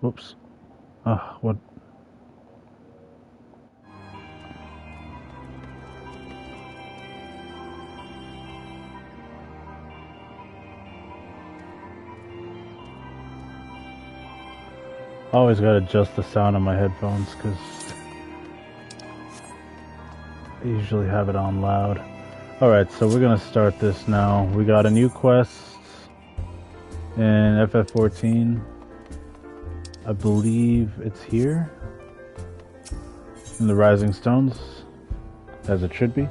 Whoops. What? I always gotta adjust the sound on my headphones because I usually have it on loud. Alright, so we're gonna start this now. We got a new quest in FF14. I believe it's here in the Rising Stones, as it should be.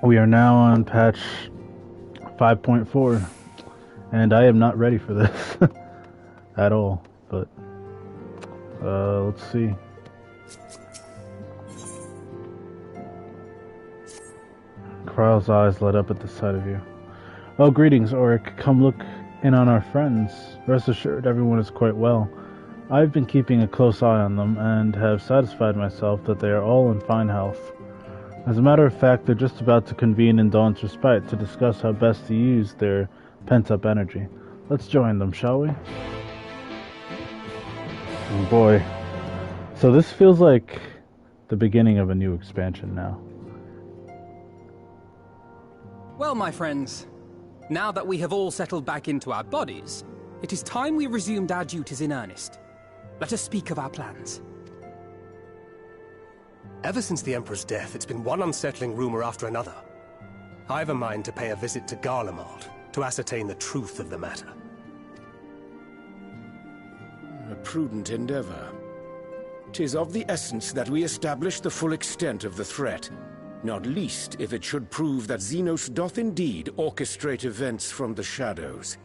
We are now on patch 5.4, and I am not ready for this at all, but let's see. Kryle's eyes light up at the sight of you. Oh, greetings, Auric. Come look in on our friends. Rest assured, everyone is quite well. I've been keeping a close eye on them, and have satisfied myself that they are all in fine health. As a matter of fact, they're just about to convene in Dawn's Respite to discuss how best to use their pent-up energy. Let's join them, shall we? Oh boy. So this feels like the beginning of a new expansion now. Well, my friends, now that we have all settled back into our bodies, it is time we resumed our duties in earnest. Let us speak of our plans. Ever since the Emperor's death, it's been one unsettling rumor after another. I've a mind to pay a visit to Garlemald to ascertain the truth of the matter. A prudent endeavor. 'Tis of the essence that we establish the full extent of the threat, not least if it should prove that Xenos doth indeed orchestrate events from the shadows.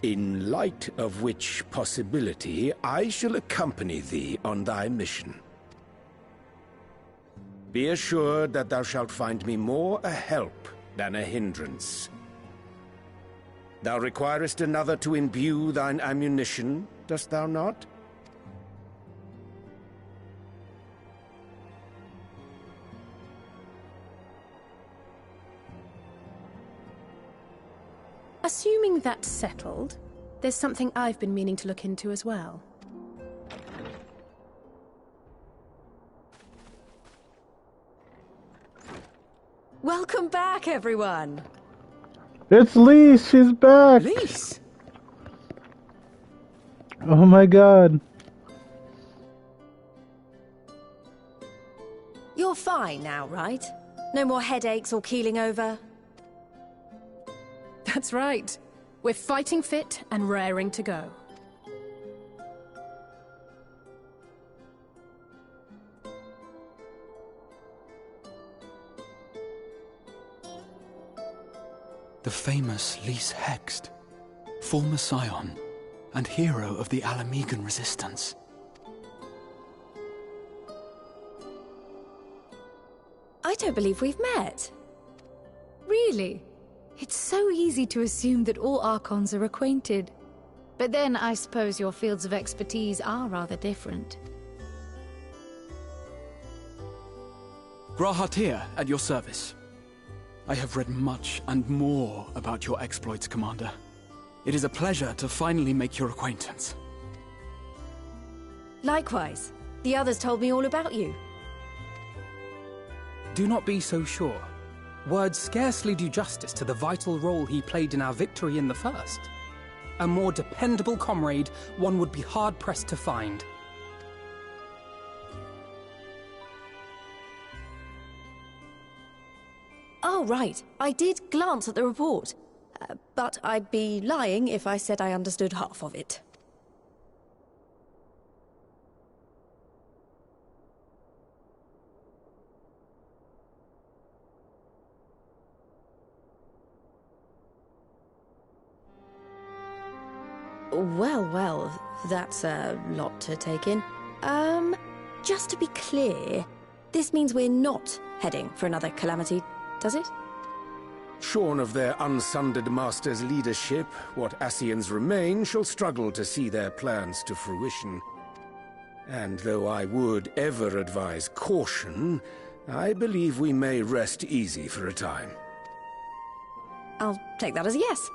In light of which possibility, I shall accompany thee on thy mission. Be assured that thou shalt find me more a help than a hindrance. Thou requirest another to imbue thine ammunition, dost thou not? Assuming that's settled, there's something I've been meaning to look into as well. Welcome back, everyone! It's Lise! She's back! Lise! Oh my god. You're fine now, right? No more headaches or keeling over? That's right. We're fighting fit and raring to go. The famous Lise Hext, former scion and hero of the Alamegan resistance. I don't believe we've met. Really? It's so easy to assume that all Archons are acquainted. But then I suppose your fields of expertise are rather different. Grahatir, at your service. I have read much and more about your exploits, Commander. It is a pleasure to finally make your acquaintance. Likewise. The others told me all about you. Do not be so sure. Words scarcely do justice to the vital role he played in our victory in the First. A more dependable comrade one would be hard-pressed to find. Oh, right. I did glance at the report. But I'd be lying if I said I understood half of it. Well, that's a lot to take in. Just to be clear, this means we're not heading for another calamity, does it? Shorn of their unsundered master's leadership, what Ascians remain shall struggle to see their plans to fruition. And though I would ever advise caution, I believe we may rest easy for a time. I'll take that as a yes.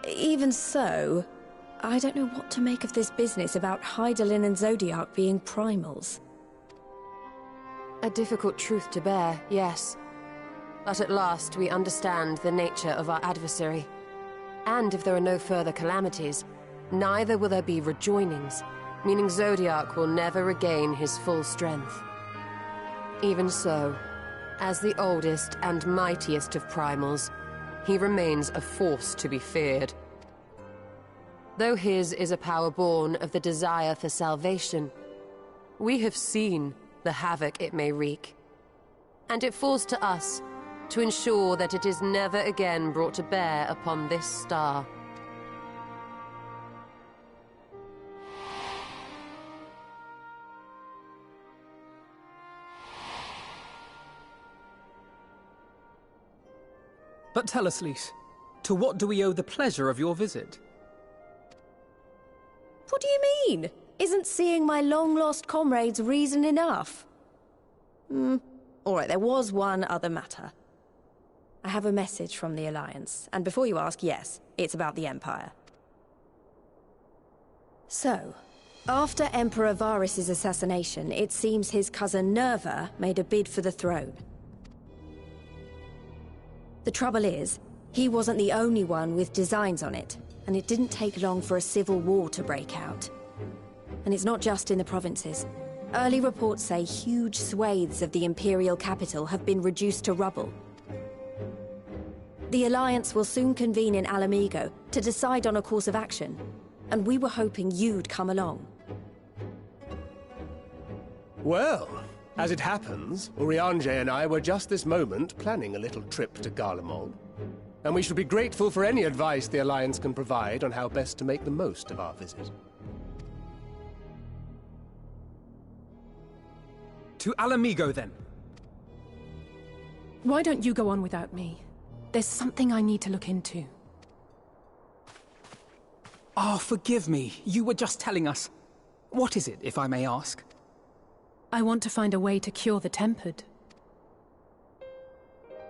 Even so, I don't know what to make of this business about Hydaelyn and Zodiac being primals. A difficult truth to bear, yes. But at last we understand the nature of our adversary. And if there are no further calamities, neither will there be rejoinings, meaning Zodiac will never regain his full strength. Even so, as the oldest and mightiest of primals, he remains a force to be feared. Though his is a power born of the desire for salvation, we have seen the havoc it may wreak. And it falls to us to ensure that it is never again brought to bear upon this star. But tell us, Lys, to what do we owe the pleasure of your visit? What do you mean? Isn't seeing my long-lost comrades reason enough? Alright, there was one other matter. I have a message from the Alliance, and before you ask, yes, it's about the Empire. So, after Emperor Varys' assassination, it seems his cousin Nerva made a bid for the throne. The trouble is, he wasn't the only one with designs on it, and it didn't take long for a civil war to break out. And it's not just in the provinces. Early reports say huge swathes of the Imperial capital have been reduced to rubble. The Alliance will soon convene in Alamigo to decide on a course of action, and we were hoping you'd come along. Well, as it happens, Urianger and I were just this moment planning a little trip to Garlemald. And we shall be grateful for any advice the Alliance can provide on how best to make the most of our visit. To Alamigo, then. Why don't you go on without me? There's something I need to look into. Oh, forgive me. You were just telling us. What is it, if I may ask? I want to find a way to cure the Tempered.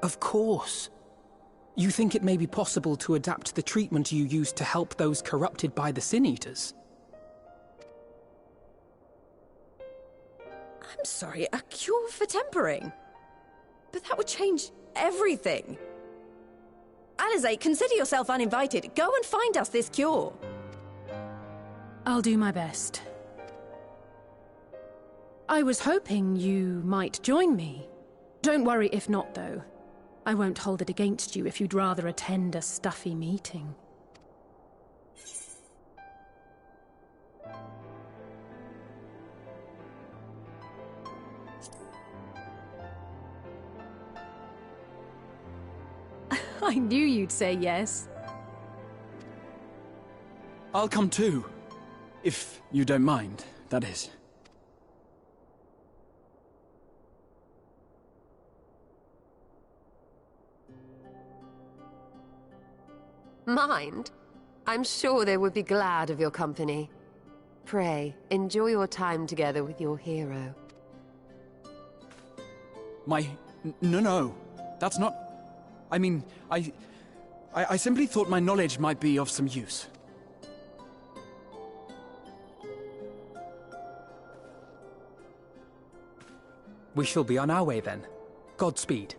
Of course. You think it may be possible to adapt the treatment you used to help those corrupted by the Sin Eaters? I'm sorry, a cure for tempering? But that would change everything. Alizé, consider yourself uninvited. Go and find us this cure. I'll do my best. I was hoping you might join me. Don't worry if not, though. I won't hold it against you if you'd rather attend a stuffy meeting. I knew you'd say yes. I'll come too. If you don't mind, that is. Mind? I'm sure they would be glad of your company. Pray, enjoy your time together with your hero. No. That's not... I mean, I simply thought my knowledge might be of some use. We shall be on our way then. Godspeed.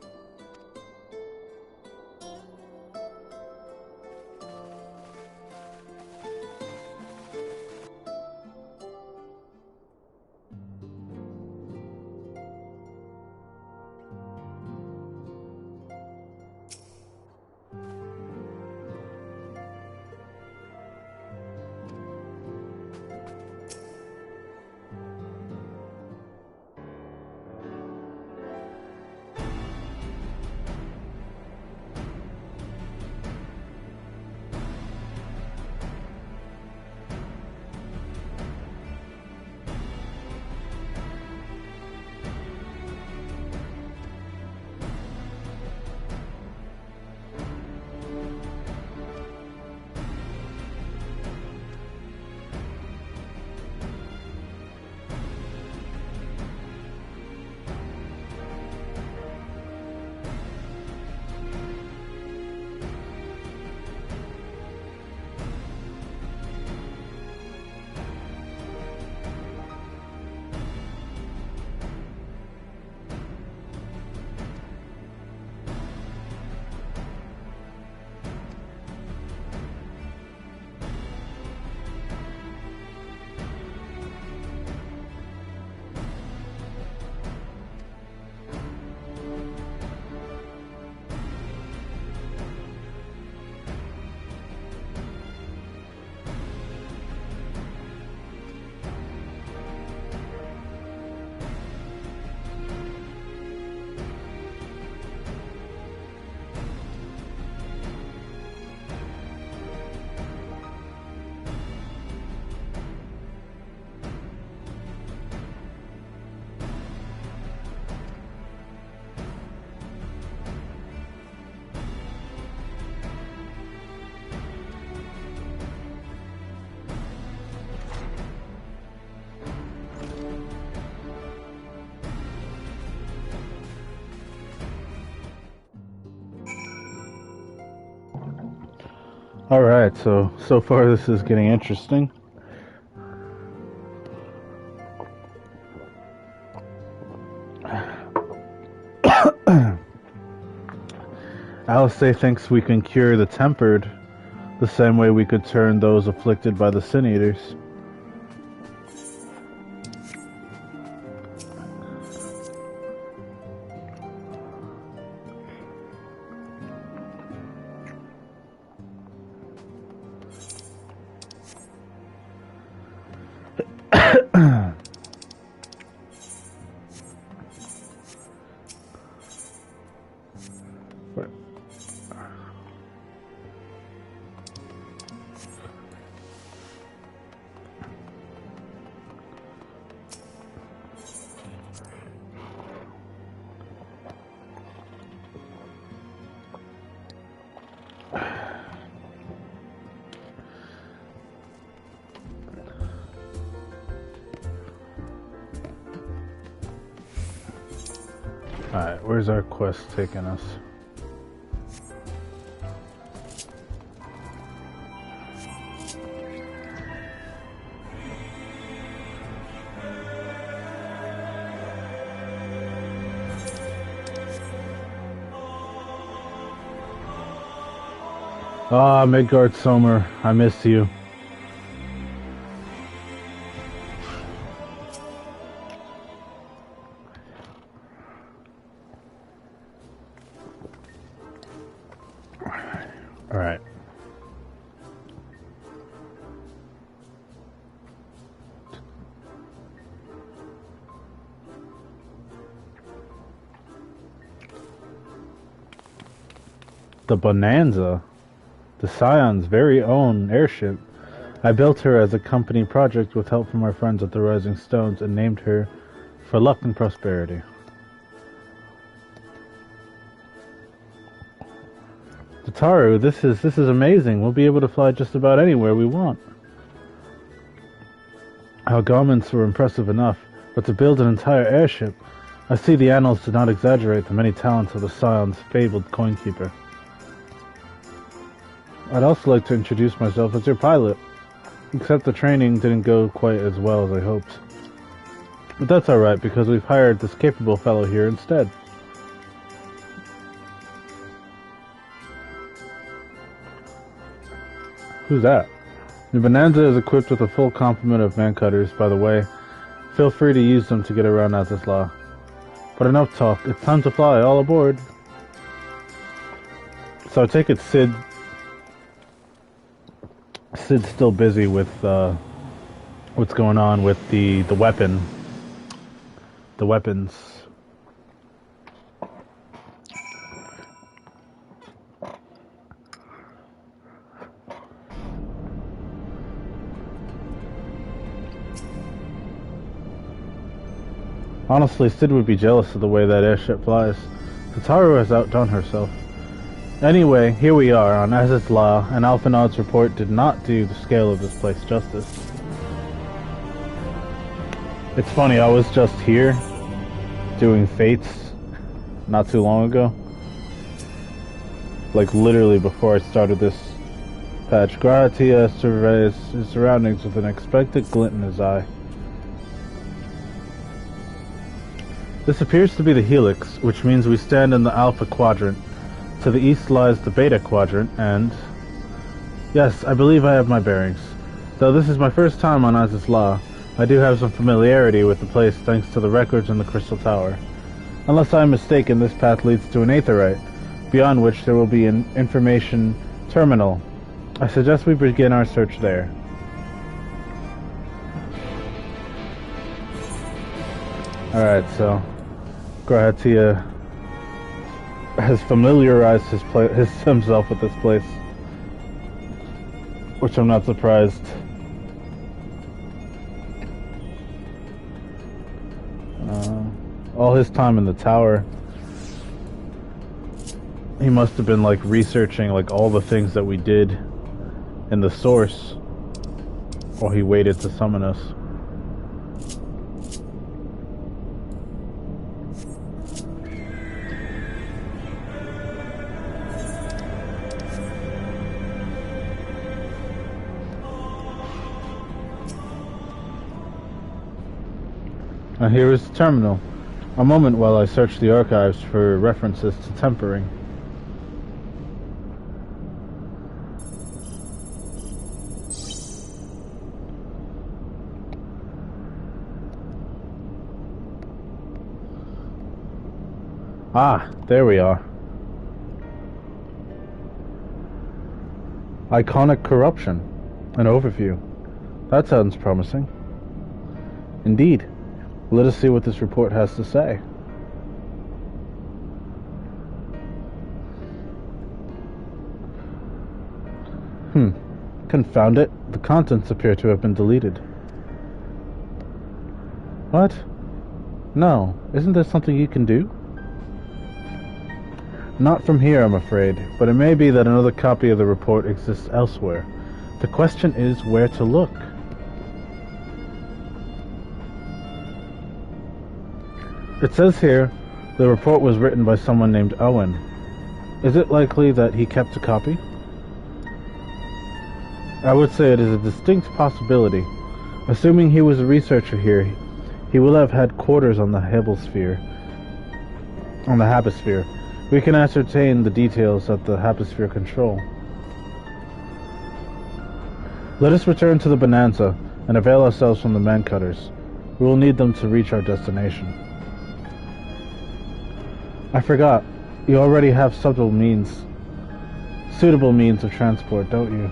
Alright, so far this is getting interesting. Alistair thinks we can cure the tempered the same way we could turn those afflicted by the Sin Eaters. Alright, where's our quest taking us? Ah, Midgard Sommer, I miss you. Alright. The Bonanza. The Scion's very own airship. I built her as a company project with help from our friends at the Rising Stones and named her for luck and prosperity. Tataru, this is amazing. We'll be able to fly just about anywhere we want. Our garments were impressive enough, but to build an entire airship, I see the annals did not exaggerate the many talents of the Scion's fabled coinkeeper. I'd also like to introduce myself as your pilot, except the training didn't go quite as well as I hoped. But that's alright, because we've hired this capable fellow here instead. Who's that? The Bonanza is equipped with a full complement of man-cutters, by the way. Feel free to use them to get around Azizla. But enough talk, it's time to fly, all aboard. So I take it Sid's still busy with what's going on with the weapons. Honestly, Sid would be jealous of the way that airship flies. Tataru has outdone herself. Anyway, here we are on Azizla, and Alphinaud's report did not do the scale of this place justice. It's funny, I was just here doing Fates not too long ago. Like literally before I started this patch. Gratia surveys his surroundings with an expectant glint in his eye. This appears to be the Helix, which means we stand in the Alpha Quadrant. To the east lies the Beta Quadrant, and... yes, I believe I have my bearings. Though this is my first time on Azizla, I do have some familiarity with the place thanks to the records in the Crystal Tower. Unless I am mistaken, this path leads to an Aetherite, beyond which there will be an information terminal. I suggest we begin our search there. Alright, so... Gratia has familiarized himself with this place, which I'm not surprised. All his time in the tower, he must have been like researching like all the things that we did in the source while he waited to summon us. And here is the terminal. A moment while I search the archives for references to tempering. Ah, there we are. Iconic corruption. An overview. That sounds promising. Indeed. Let us see what this report has to say. Confound it. The contents appear to have been deleted. What? No. Isn't there something you can do? Not from here, I'm afraid, but it may be that another copy of the report exists elsewhere. The question is where to look. It says here, the report was written by someone named Owen. Is it likely that he kept a copy? I would say it is a distinct possibility. Assuming he was a researcher here, he will have had quarters on the Hebosphere. We can ascertain the details at the Hebosphere Control. Let us return to the Bonanza and avail ourselves from the man-cutters. We will need them to reach our destination. I forgot. You already have suitable means of transport, don't you?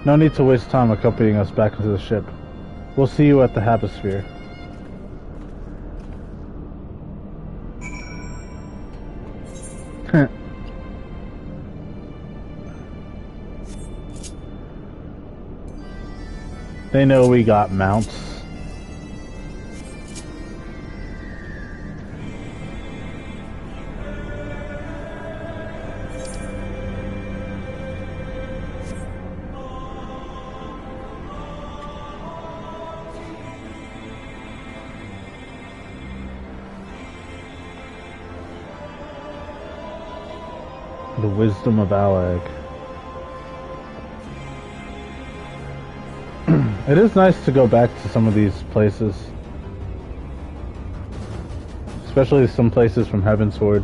No need to waste time accompanying us back into the ship. We'll see you at the Hebosphere. They know we got mounts. The wisdom of Alag. It is nice to go back to some of these places. Especially some places from Heavensward.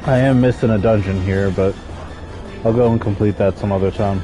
I am missing a dungeon here, but I'll go and complete that some other time.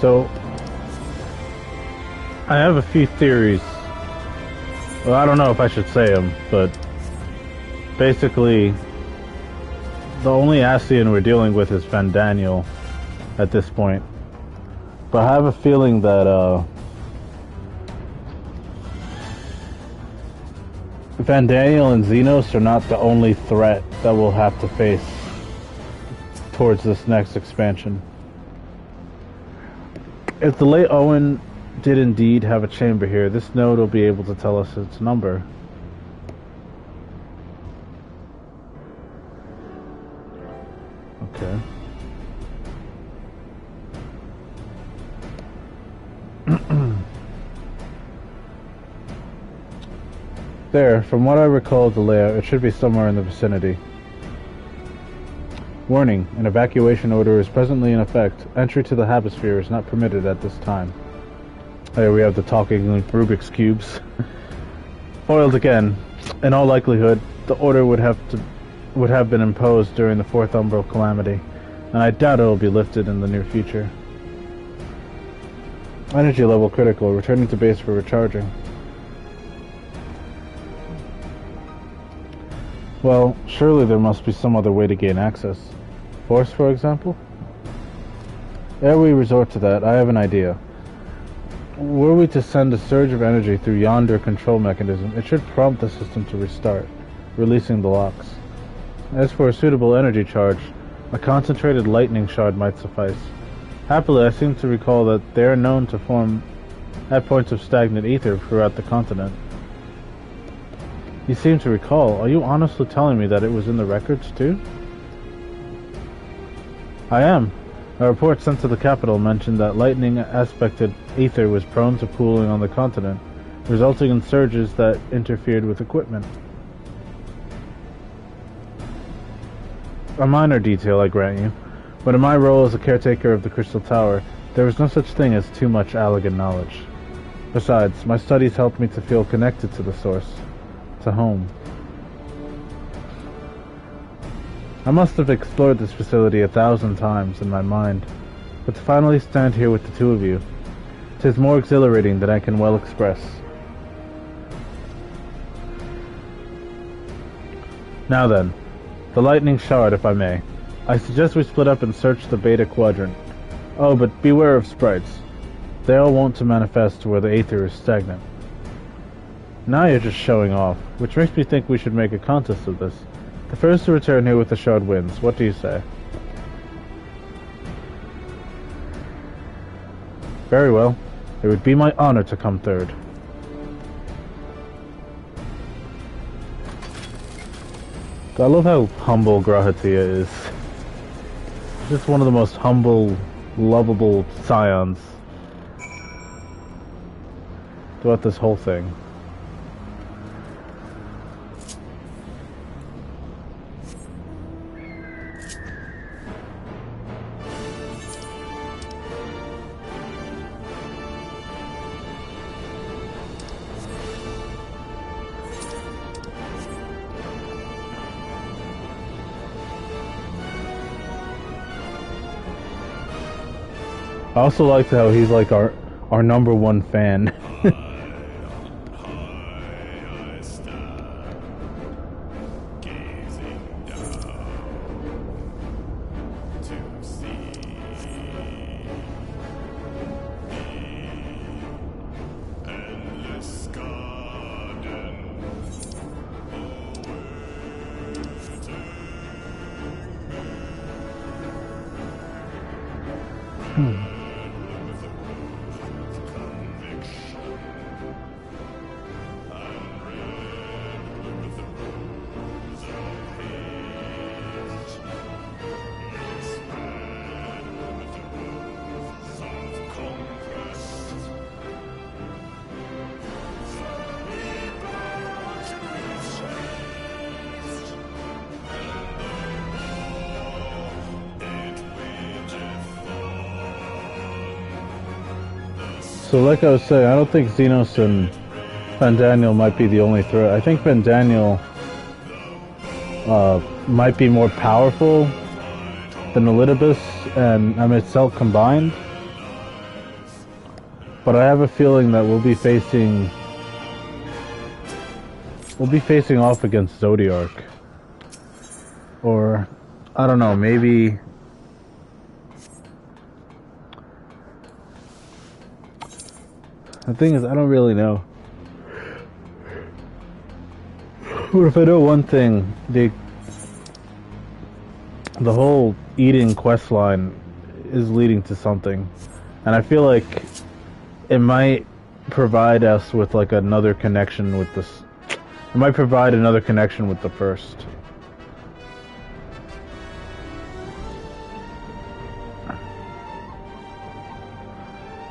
So, I have a few theories. Well, I don't know if I should say them, but basically, the only Ascian we're dealing with is Vandaniel at this point. But I have a feeling that, Vandaniel and Xenos are not the only threat that we'll have to face towards this next expansion. If the late Owen did indeed have a chamber here, this node will be able to tell us its number. Okay. There, from what I recall of the layout, it should be somewhere in the vicinity. Warning, an evacuation order is presently in effect. Entry to the Hebosphere is not permitted at this time. There we have the talking Rubik's Cubes. Foiled again. In all likelihood, the order would have been imposed during the Fourth Umbral Calamity, and I doubt it will be lifted in the near future. Energy level critical, returning to base for recharging. Well, surely there must be some other way to gain access. Force, for example? Ere we resort to that, I have an idea. Were we to send a surge of energy through yonder control mechanism, it should prompt the system to restart, releasing the locks. As for a suitable energy charge, a concentrated lightning shard might suffice. Happily, I seem to recall that they are known to form at points of stagnant ether throughout the continent. You seem to recall. Are you honestly telling me that it was in the records, too? I am. A report sent to the capital mentioned that lightning-aspected ether was prone to pooling on the continent, resulting in surges that interfered with equipment. A minor detail, I grant you, but in my role as a caretaker of the Crystal Tower, there was no such thing as too much Allagan knowledge. Besides, my studies helped me to feel connected to the source, to home. I must have explored this facility 1,000 times in my mind, but to finally stand here with the two of you, 'tis more exhilarating than I can well express. Now then, the lightning shard, if I may. I suggest we split up and search the Beta Quadrant. Oh, but beware of sprites. They all want to manifest where the aether is stagnant. Now you're just showing off, which makes me think we should make a contest of this. The first to return here with the shard wins. What do you say? Very well. It would be my honor to come third. I love how humble Grahatia is. Just one of the most humble, lovable scions throughout this whole thing. I also liked how he's like our number one fan. So like I was saying, I don't think Xenos and Vandaniel might be the only threat. I think Vandaniel might be more powerful than Elidibus and Amitzel combined. But I have a feeling that we'll be facing off against Zodiark. Or I don't know, maybe the thing is, I don't really know. But if I know one thing, the whole Eden quest line is leading to something. And I feel like it might provide us with like another connection with this. It might provide another connection with the first.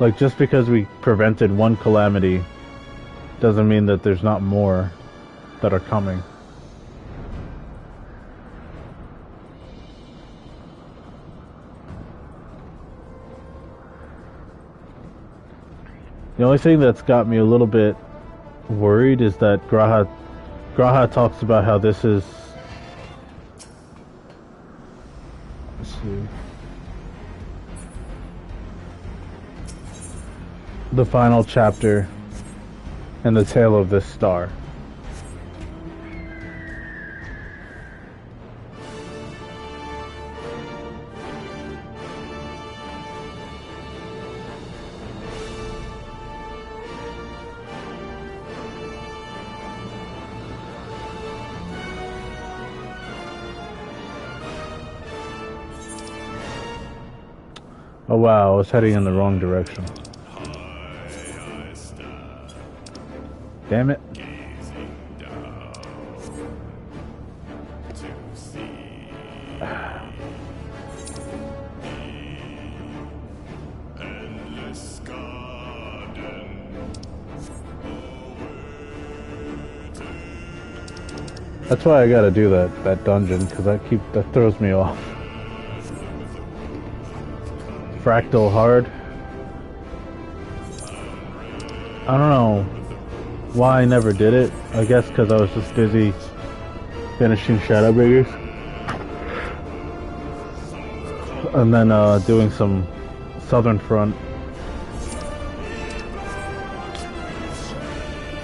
Like, just because we prevented one calamity doesn't mean that there's not more that are coming. The only thing that's got me a little bit worried is that Graha talks about how this is... Let's see. The final chapter in the tale of this star. Oh wow, I was heading in the wrong direction. Damn it. That's why I gotta do that dungeon, because that throws me off. Fractal hard. I don't know why I never did it. I guess because I was just busy finishing Shadowbringers. And then doing some Southern Front.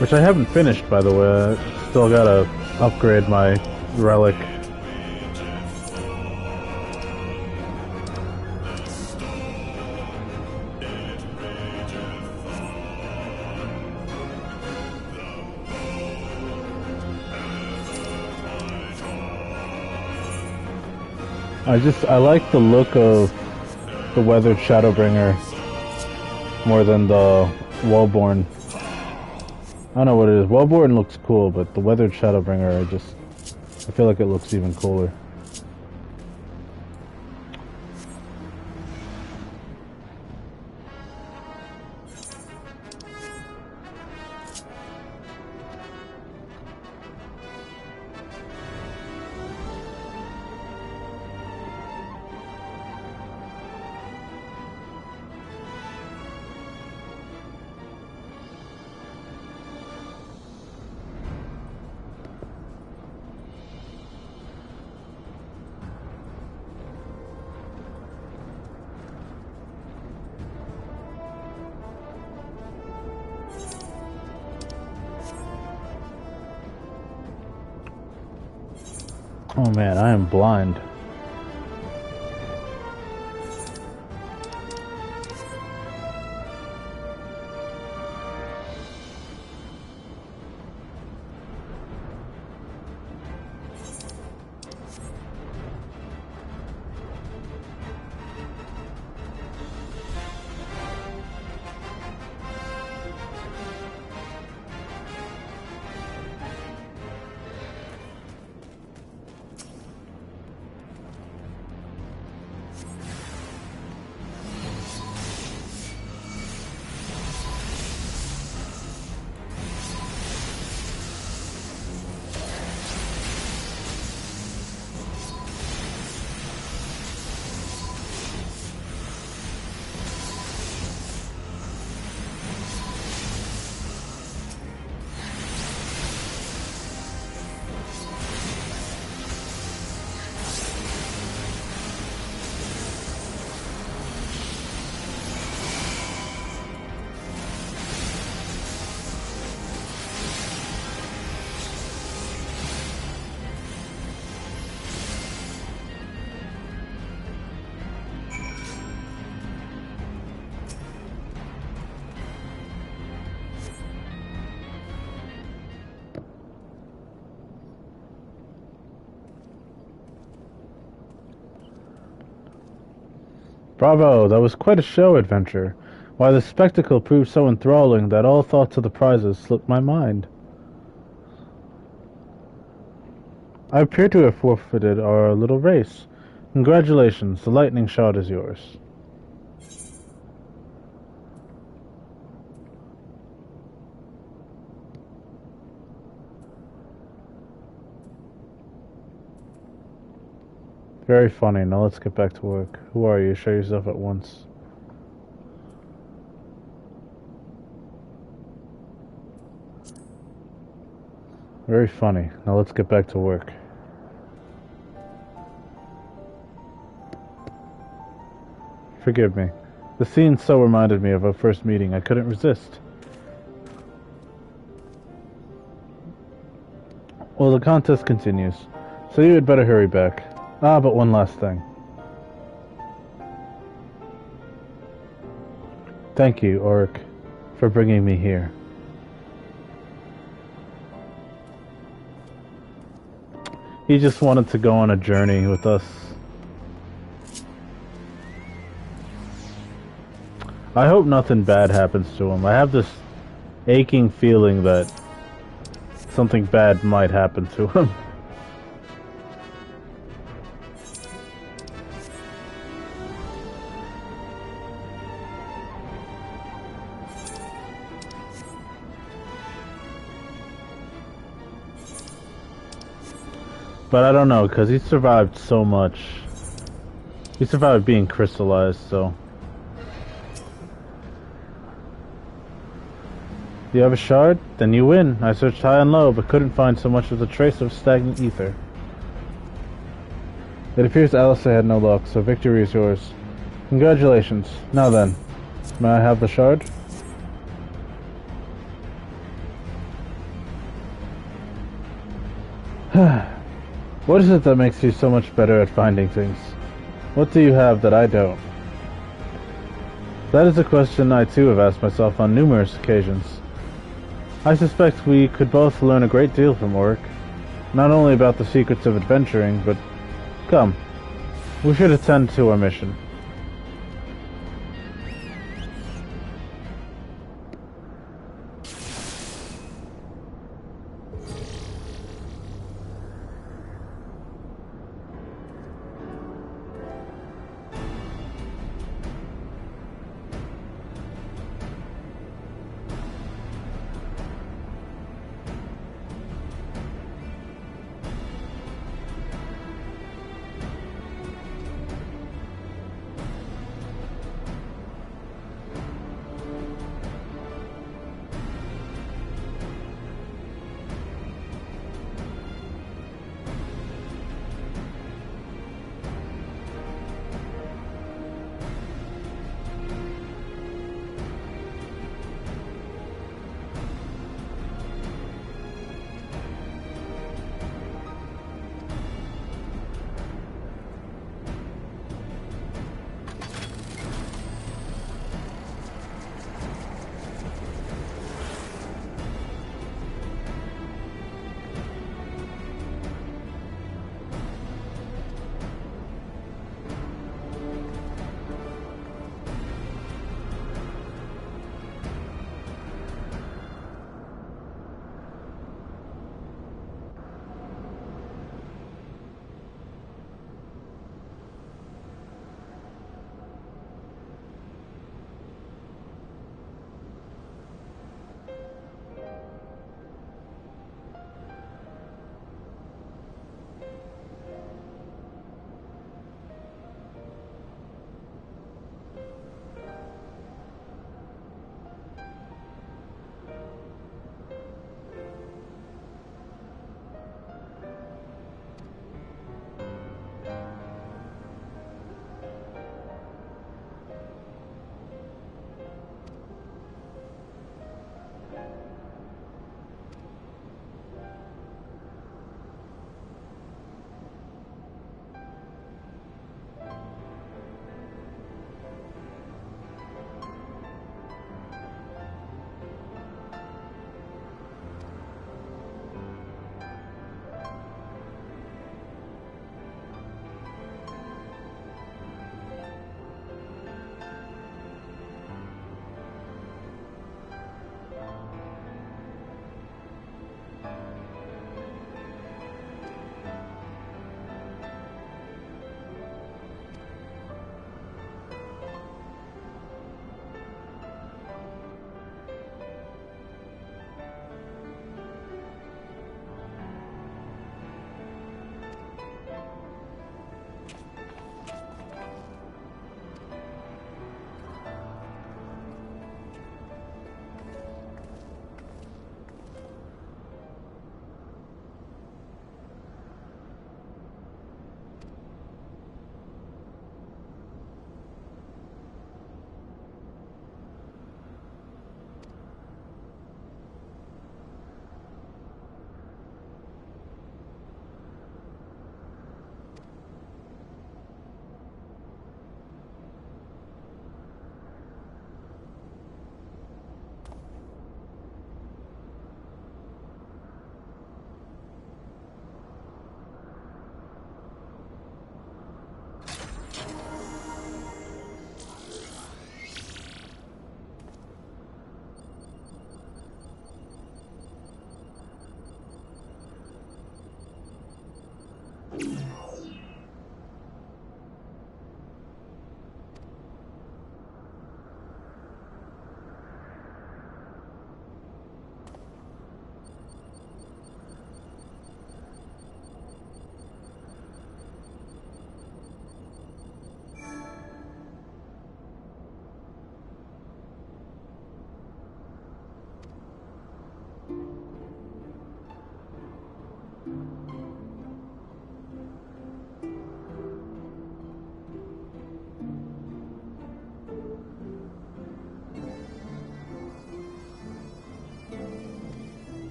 Which I haven't finished, by the way. I still gotta upgrade my relic. I like the look of the Weathered Shadowbringer more than the Wellborn. I don't know what it is. Wellborn looks cool, but the Weathered Shadowbringer, I feel like it looks even cooler. Oh man, I am blind. Bravo, that was quite a show adventure. Why, the spectacle proved so enthralling that all thoughts of the prizes slipped my mind. I appear to have forfeited our little race. Congratulations, the lightning shot is yours. Very funny. Now let's get back to work. Who are you? Show yourself at once. Very funny. Now let's get back to work. Forgive me. The scene so reminded me of our first meeting, I couldn't resist. Well, the contest continues, so you had better hurry back. Ah, but one last thing. Thank you, Auric, for bringing me here. He just wanted to go on a journey with us. I hope nothing bad happens to him. I have this aching feeling that something bad might happen to him. But I don't know, because he survived so much. He survived being crystallized, so... Do you have a shard? Then you win. I searched high and low, but couldn't find so much as a trace of stagnant ether. It appears Alistair had no luck, so victory is yours. Congratulations. Now then, may I have the shard? What is it that makes you so much better at finding things? What do you have that I don't? That is a question I too have asked myself on numerous occasions. I suspect we could both learn a great deal from Oric, not only about the secrets of adventuring, but come, we should attend to our mission.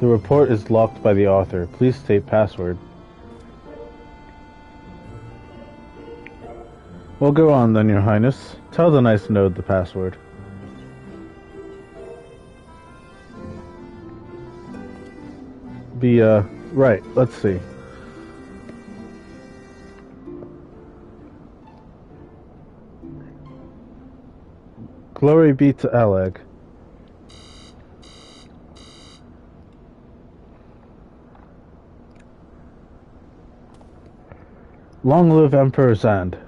The report is locked by the author. Please state password. Well, go on then, Your Highness. Tell the nice node the password. Right, let's see. Glory be to Alag. Long live Emperor Zand.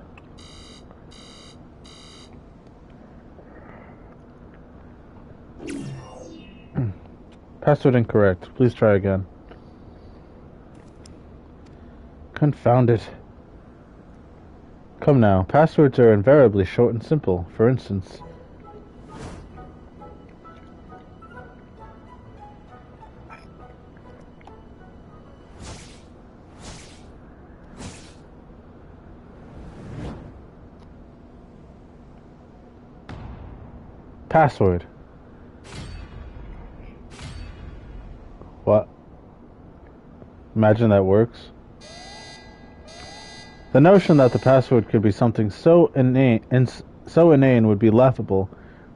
Password incorrect. Please try again. Confound it. Come now. Passwords are invariably short and simple. For instance... Password. What? Imagine that works. The notion that the password could be something so inane would be laughable,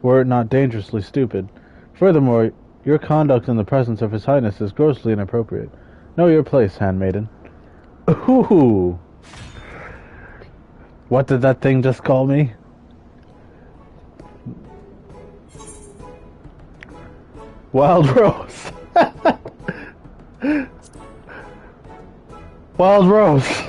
were it not dangerously stupid. Furthermore, your conduct in the presence of His Highness is grossly inappropriate. Know your place, handmaiden. Ooh! What did that thing just call me? Wild Rose. Wild Rose.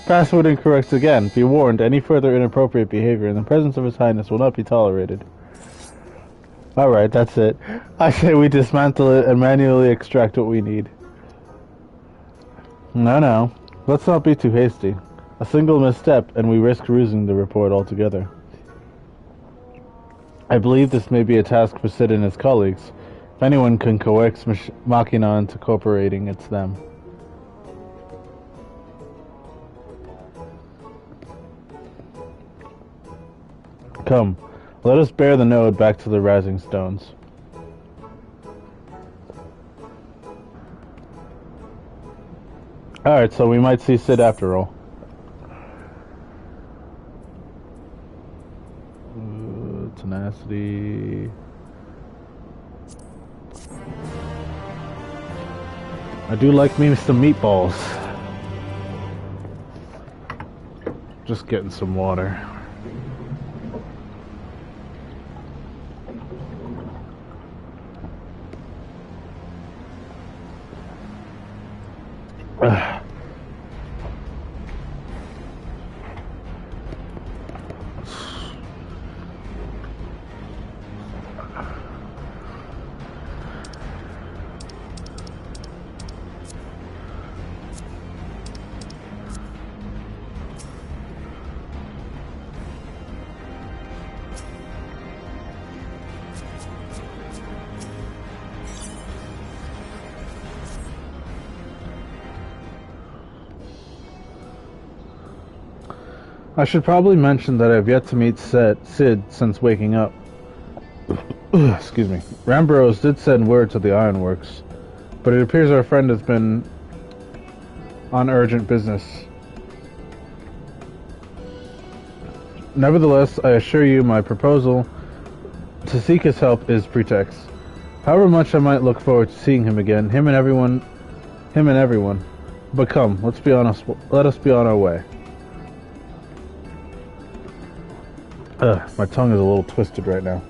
Password incorrect again. Be warned, any further inappropriate behavior in the presence of His Highness will not be tolerated. Alright, that's it. I say we dismantle it and manually extract what we need. No. Let's not be too hasty. A single misstep and we risk losing the report altogether. I believe this may be a task for Sid and his colleagues. If anyone can coax Machina into cooperating, it's them. Come, let us bear the node back to the rising stones. Alright, so we might see Sid after all. Tenacity. I do like me some meatballs. Just getting some water. I should probably mention that I've yet to meet Sid since waking up. Excuse me. Ramburrows did send word to the ironworks, but it appears our friend has been on urgent business. Nevertheless, I assure you my proposal to seek his help is pretext. However much I might look forward to seeing him again, him and everyone. But come, let us be on our way. My tongue is a little twisted right now.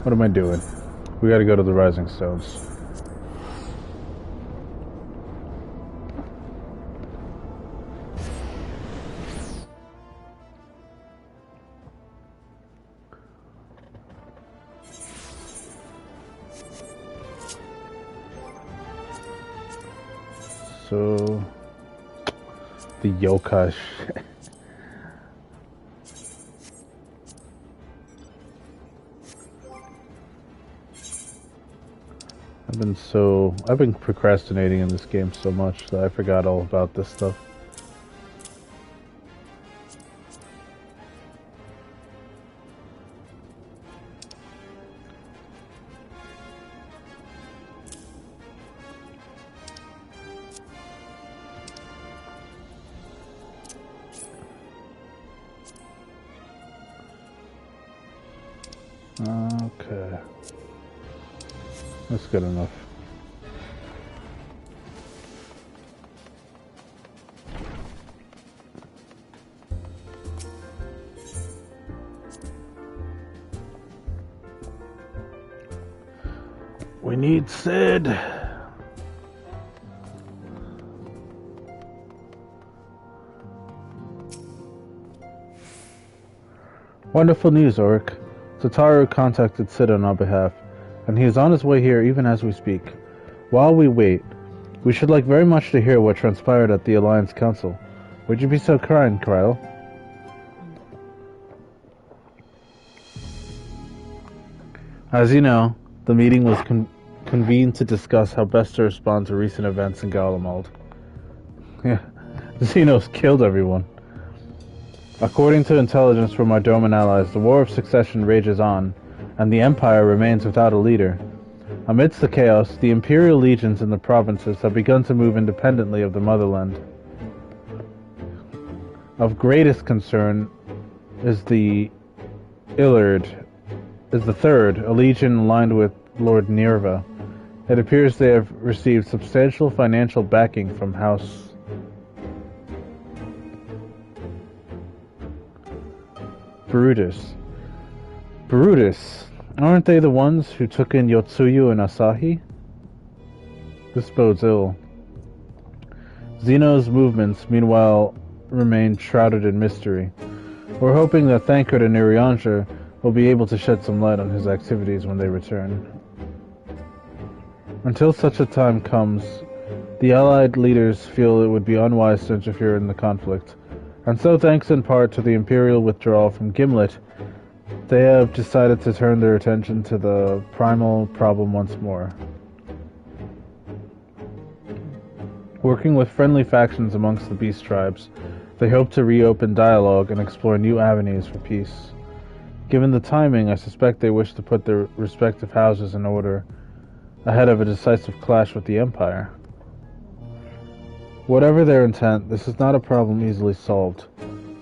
What am I doing? We gotta go to the Rising Stones. So, the yokai shit. I've been procrastinating in this game so much that I forgot all about this stuff. Okay. That's good enough. We need Sid. Wonderful news, Oric. Tataru contacted Sid on our behalf, and he is on his way here even as we speak. While we wait, we should like very much to hear what transpired at the Alliance Council. Would you be so kind, Kryle? As you know, the meeting was convened to discuss how best to respond to recent events in Garlemald. Yeah, Xenos killed everyone. According to intelligence from our Doman allies, the War of Succession rages on, and the Empire remains without a leader. Amidst the chaos, the Imperial legions in the provinces have begun to move independently of the motherland. Of greatest concern is the Third, a legion aligned with Lord Nerva. It appears they have received substantial financial backing from House Brutus. Brutus? Aren't they the ones who took in Yotsuyu and Asahi? This bodes ill. Zeno's movements, meanwhile, remain shrouded in mystery. We're hoping that Thancred and Irianja will be able to shed some light on his activities when they return. Until such a time comes, the Allied leaders feel it would be unwise to interfere in the conflict, and so thanks in part to the Imperial withdrawal from Gimlet, they have decided to turn their attention to the primal problem once more. Working with friendly factions amongst the beast tribes, they hope to reopen dialogue and explore new avenues for peace. Given the timing, I suspect they wish to put their respective houses in order ahead of a decisive clash with the Empire. Whatever their intent, this is not a problem easily solved.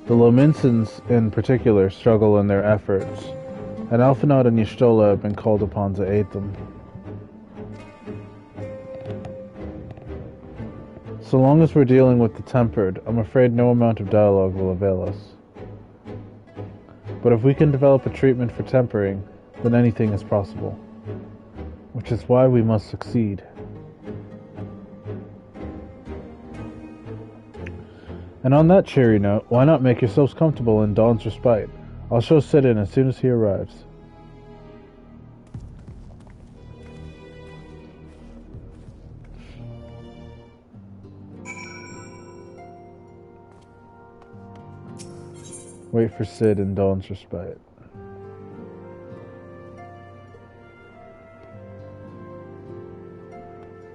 The Lominsons, in particular, struggle in their efforts, and Alphinaud and Y'shtola have been called upon to aid them. So long as we're dealing with the Tempered, I'm afraid no amount of dialogue will avail us. But if we can develop a treatment for tempering, then anything is possible. Which is why we must succeed. And on that cheery note, why not make yourselves comfortable in Dawn's Respite? I'll show Sid in as soon as he arrives. Wait for Sid in Dawn's Respite.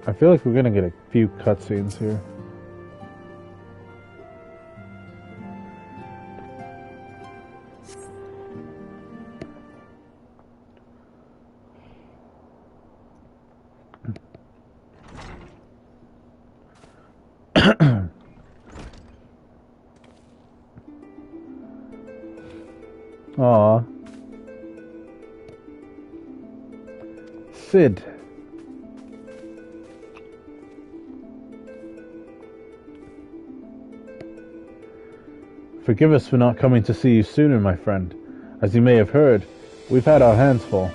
I feel like we're gonna get a few cutscenes here. Aww. Sid. Forgive us for not coming to see you sooner, my friend. As you may have heard, we've had our hands full.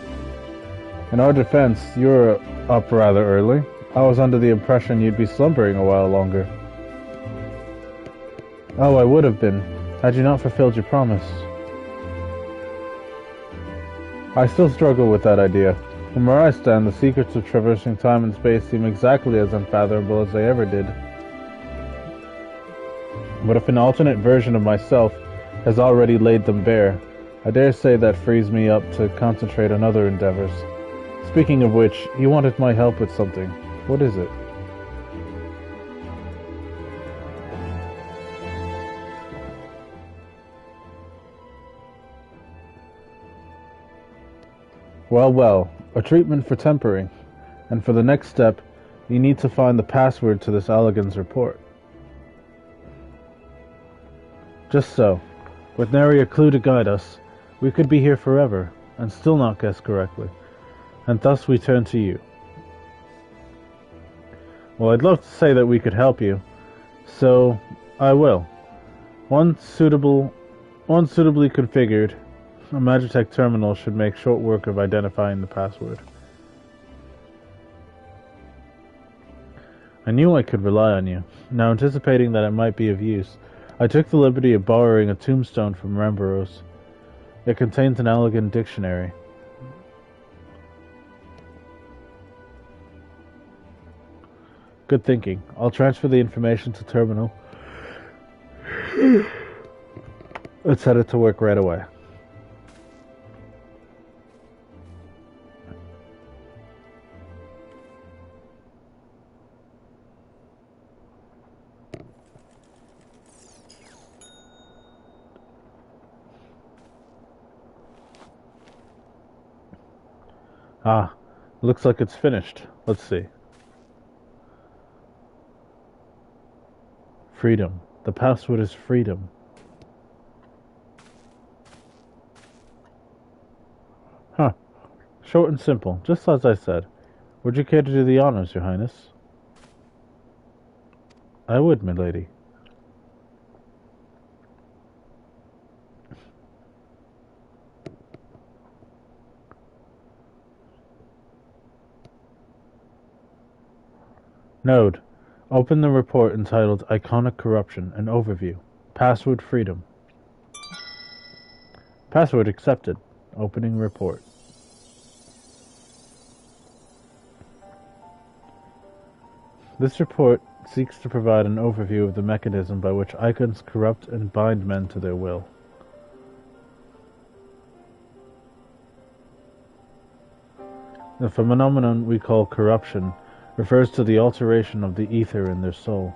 In our defense, you were up rather early. I was under the impression you'd be slumbering a while longer. Oh, I would have been, had you not fulfilled your promise. I still struggle with that idea. From where I stand, the secrets of traversing time and space seem exactly as unfathomable as they ever did. But if an alternate version of myself has already laid them bare, I dare say that frees me up to concentrate on other endeavors. Speaking of which, you wanted my help with something. What is it? Well, a treatment for tempering. And for the next step, you need to find the password to this Allegan's report. Just so. With nary a clue to guide us, we could be here forever, and still not guess correctly. And thus we turn to you. Well, I'd love to say that we could help you, so I will. One suitably configured, a Magitech terminal should make short work of identifying the password. I knew I could rely on you. Now, anticipating that it might be of use, I took the liberty of borrowing a tombstone from Remboros. It contains an Allegan dictionary. Good thinking. I'll transfer the information to terminal. Let's set it to work right away. Ah, looks like it's finished. Let's see. Freedom. The password is freedom. Huh. Short and simple, just as I said. Would you care to do the honors, Your Highness? I would, my lady. Node. Open the report entitled Iconic Corruption, an Overview. Password freedom. Password accepted. Opening report. This report seeks to provide an overview of the mechanism by which icons corrupt and bind men to their will. The phenomenon we call corruption refers to the alteration of the ether in their soul.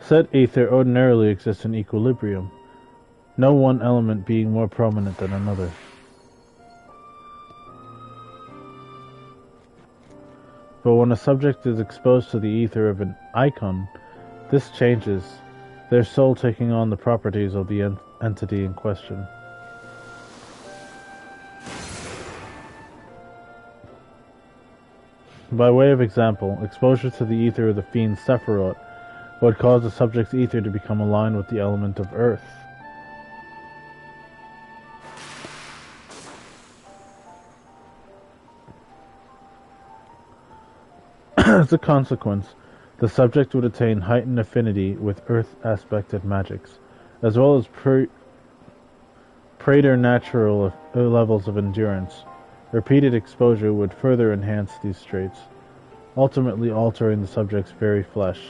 Said ether ordinarily exists in equilibrium, no one element being more prominent than another. But when a subject is exposed to the ether of an icon, this changes, their soul taking on the properties of the entity in question. By way of example, exposure to the ether of the fiend Sephiroth would cause the subject's ether to become aligned with the element of earth. As a consequence, the subject would attain heightened affinity with earth-aspected magics, as well as preternatural levels of endurance. Repeated exposure would further enhance these traits, ultimately altering the subject's very flesh.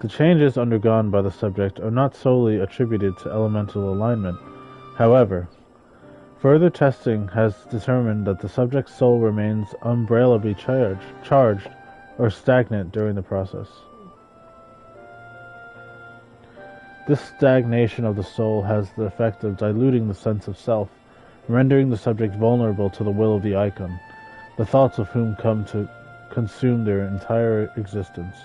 The changes undergone by the subject are not solely attributed to elemental alignment. However, further testing has determined that the subject's soul remains umbrellably charged or stagnant during the process. This stagnation of the soul has the effect of diluting the sense of self, rendering the subject vulnerable to the will of the icon, the thoughts of whom come to consume their entire existence.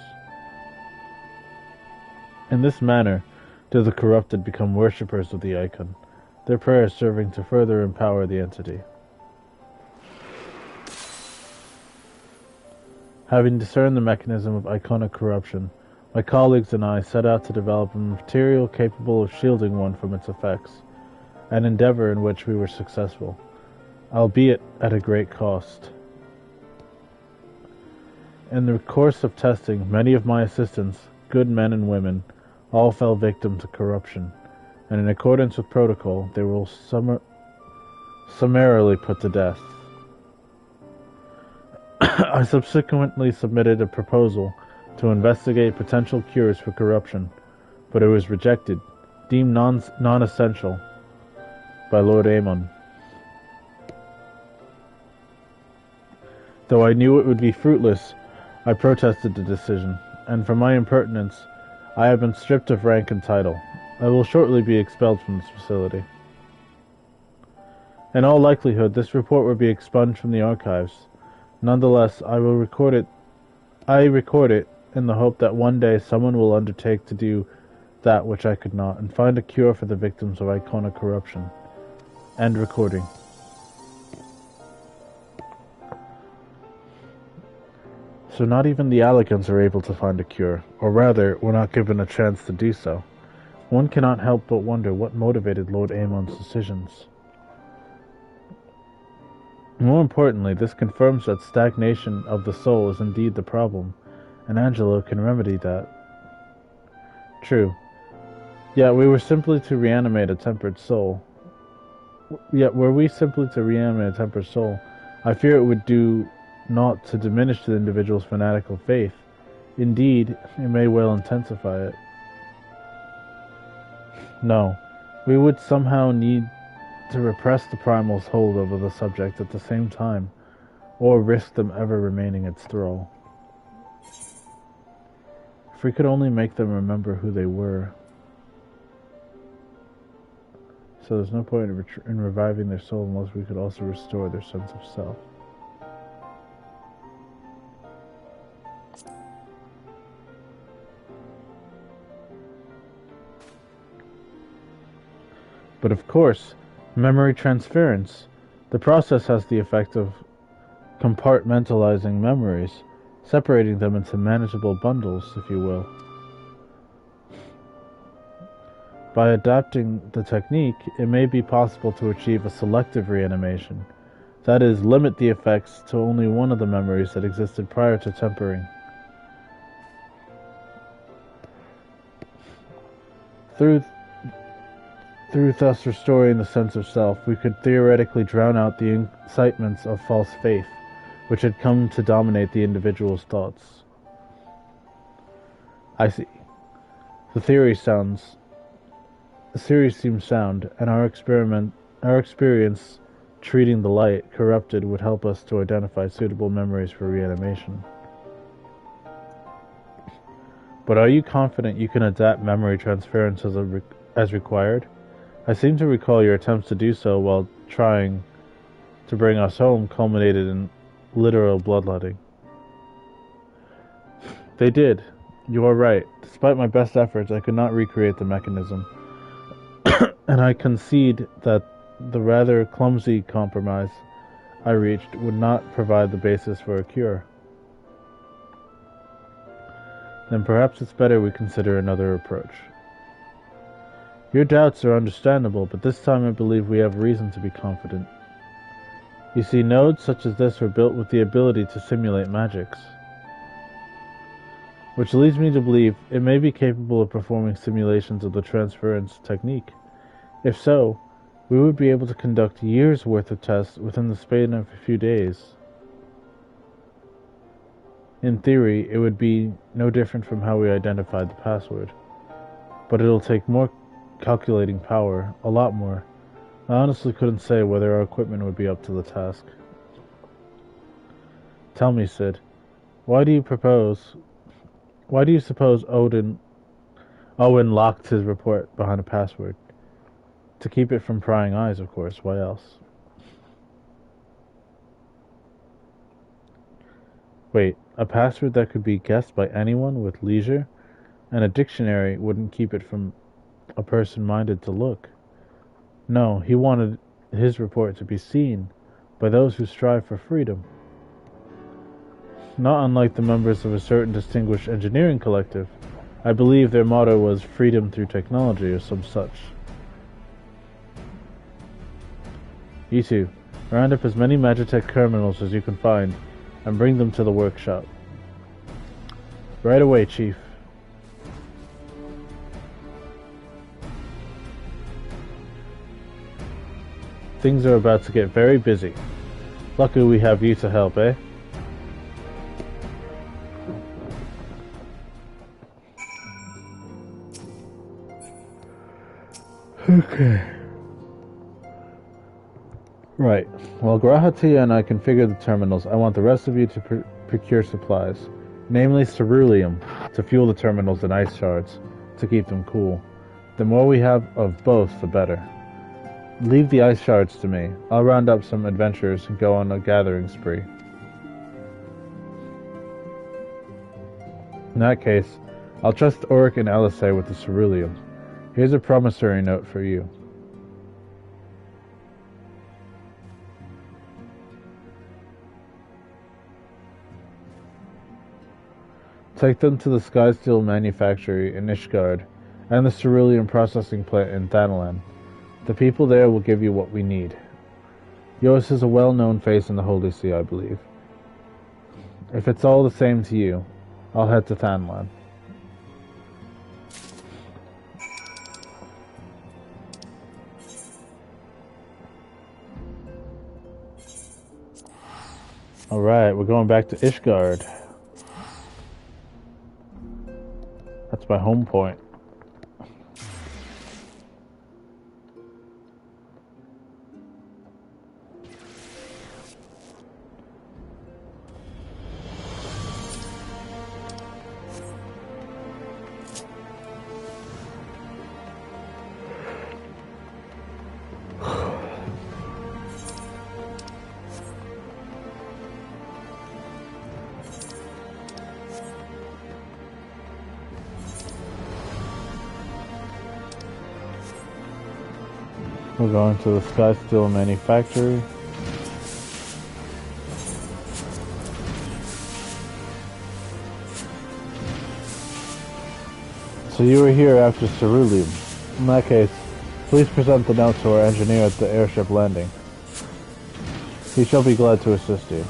In this manner do the corrupted become worshippers of the icon, their prayers serving to further empower the entity. Having discerned the mechanism of iconic corruption, my colleagues and I set out to develop a material capable of shielding one from its effects, an endeavor in which we were successful, albeit at a great cost. In the course of testing, many of my assistants, good men and women, all fell victim to corruption, and in accordance with protocol, they were summarily put to death. I subsequently submitted a proposal to investigate potential cures for corruption, but it was rejected, deemed non-essential by Lord Aemon. Though I knew it would be fruitless, I protested the decision, and for my impertinence, I have been stripped of rank and title. I will shortly be expelled from this facility. In all likelihood, this report will be expunged from the archives. Nonetheless, I record it in the hope that one day someone will undertake to do that which I could not, and find a cure for the victims of iconic corruption. End recording. So not even the Allegans are able to find a cure, or rather, were not given a chance to do so. One cannot help but wonder what motivated Lord Aemon's decisions. More importantly, this confirms that stagnation of the soul is indeed the problem, and Angelo can remedy that. True. Yet were we simply to reanimate a tempered soul, I fear it would do naught to diminish the individual's fanatical faith. Indeed, it may well intensify it. No, we would somehow need to repress the primal's hold over the subject at the same time, or risk them ever remaining its thrall. If we could only make them remember who they were. So there's no point in reviving their soul unless we could also restore their sense of self. But of course, memory transference. The process has the effect of compartmentalizing memories, separating them into manageable bundles, if you will. By adapting the technique, it may be possible to achieve a selective reanimation. That is, limit the effects to only one of the memories that existed prior to tempering. Through thus restoring the sense of self, we could theoretically drown out the incitements of false faith, which had come to dominate the individual's thoughts. I see. The theory seems sound, and our experience treating the light corrupted would help us to identify suitable memories for reanimation. But are you confident you can adapt memory transference as required? I seem to recall your attempts to do so while trying to bring us home culminated in literal bloodletting. They did. You are right. Despite my best efforts, I could not recreate the mechanism. And I concede that the rather clumsy compromise I reached would not provide the basis for a cure. Then perhaps it's better we consider another approach. Your doubts are understandable, but this time I believe we have reason to be confident. You see, nodes such as this were built with the ability to simulate magics, which leads me to believe it may be capable of performing simulations of the transference technique. If so, we would be able to conduct years' worth of tests within the span of a few days. In theory, it would be no different from how we identified the password, but it'll take more calculating power, a lot more. I honestly couldn't say whether our equipment would be up to the task. Tell me, Sid, why do you suppose Owen locked his report behind a password? To keep it from prying eyes, of course. Why else? Wait, a password that could be guessed by anyone with leisure? And a dictionary wouldn't keep it from a person minded to look. No, he wanted his report to be seen by those who strive for freedom. not unlike the members of a certain distinguished engineering collective. I believe their motto was freedom through technology or some such. You two, round up as many Magitech terminals as you can find and bring them to the workshop. Right away, Chief. Things are about to get very busy. Luckily we have you to help, eh? Okay. Right. While Grahatia and I configure the terminals, I want the rest of you to procure supplies. Namely ceruleum, to fuel the terminals and ice shards, to keep them cool. The more we have of both, the better. Leave the ice shards to me. I'll round up some adventurers and go on a gathering spree. In that case, I'll trust Auric and Alisei with the ceruleum. Here's a promissory note for you. Take them to the Skysteel manufactory in Ishgard and the ceruleum processing plant in Thanalan. The people there will give you what we need. Yours is a well-known face in the Holy See, I believe. If it's all the same to you, I'll head to Thanalan. Alright, we're going back to Ishgard. That's my home point. We're going to the Skysteel manufactory. So you were here after ceruleum. In that case, please present the note to our engineer at the airship landing. He shall be glad to assist you.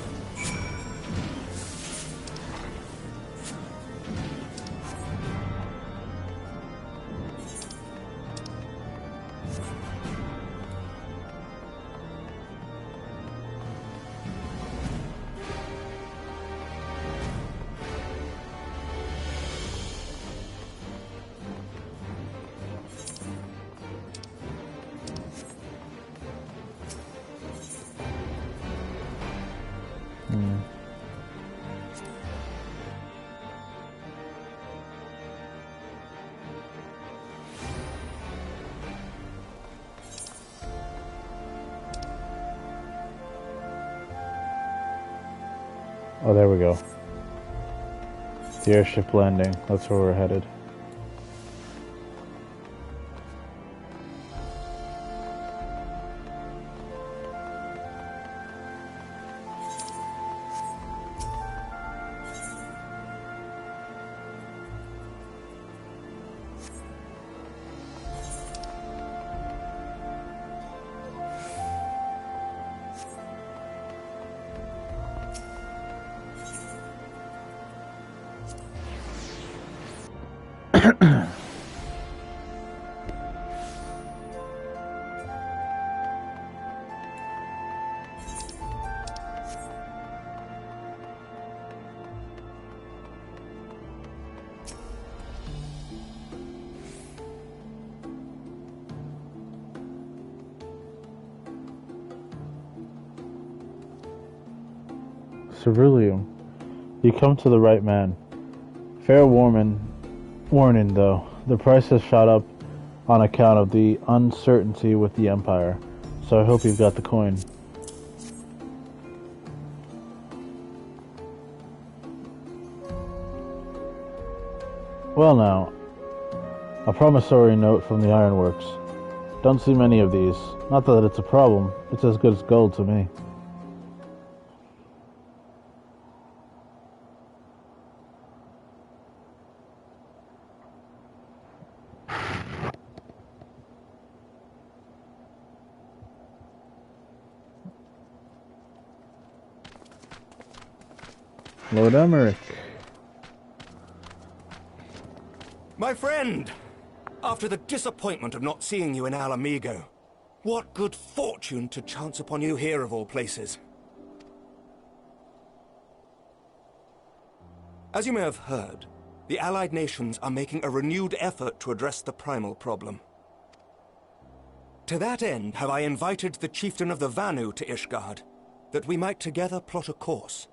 Oh, there we go. The airship landing. That's where we're headed. Ceruleum. You come to the right man. Fair warning though, the price has shot up on account of the uncertainty with the Empire, so I hope you've got the coin. Well now, a promissory note from the Ironworks. Don't see many of these. Not that it's a problem, it's as good as gold to me. Lord Emmerich. My friend! After the disappointment of not seeing you in Alamigo, what good fortune to chance upon you here of all places. As you may have heard, the Allied nations are making a renewed effort to address the primal problem. To that end have I invited the chieftain of the Vanu to Ishgard, that we might together plot a course.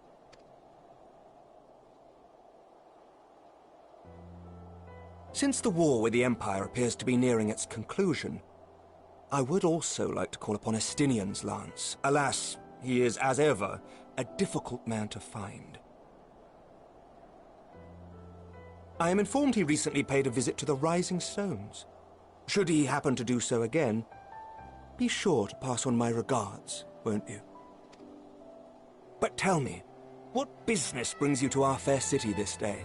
Since the war with the Empire appears to be nearing its conclusion, I would also like to call upon Estinian's lance. Alas, he is, as ever, a difficult man to find. I am informed he recently paid a visit to the Rising Stones. Should he happen to do so again, be sure to pass on my regards, won't you? But tell me, what business brings you to our fair city this day?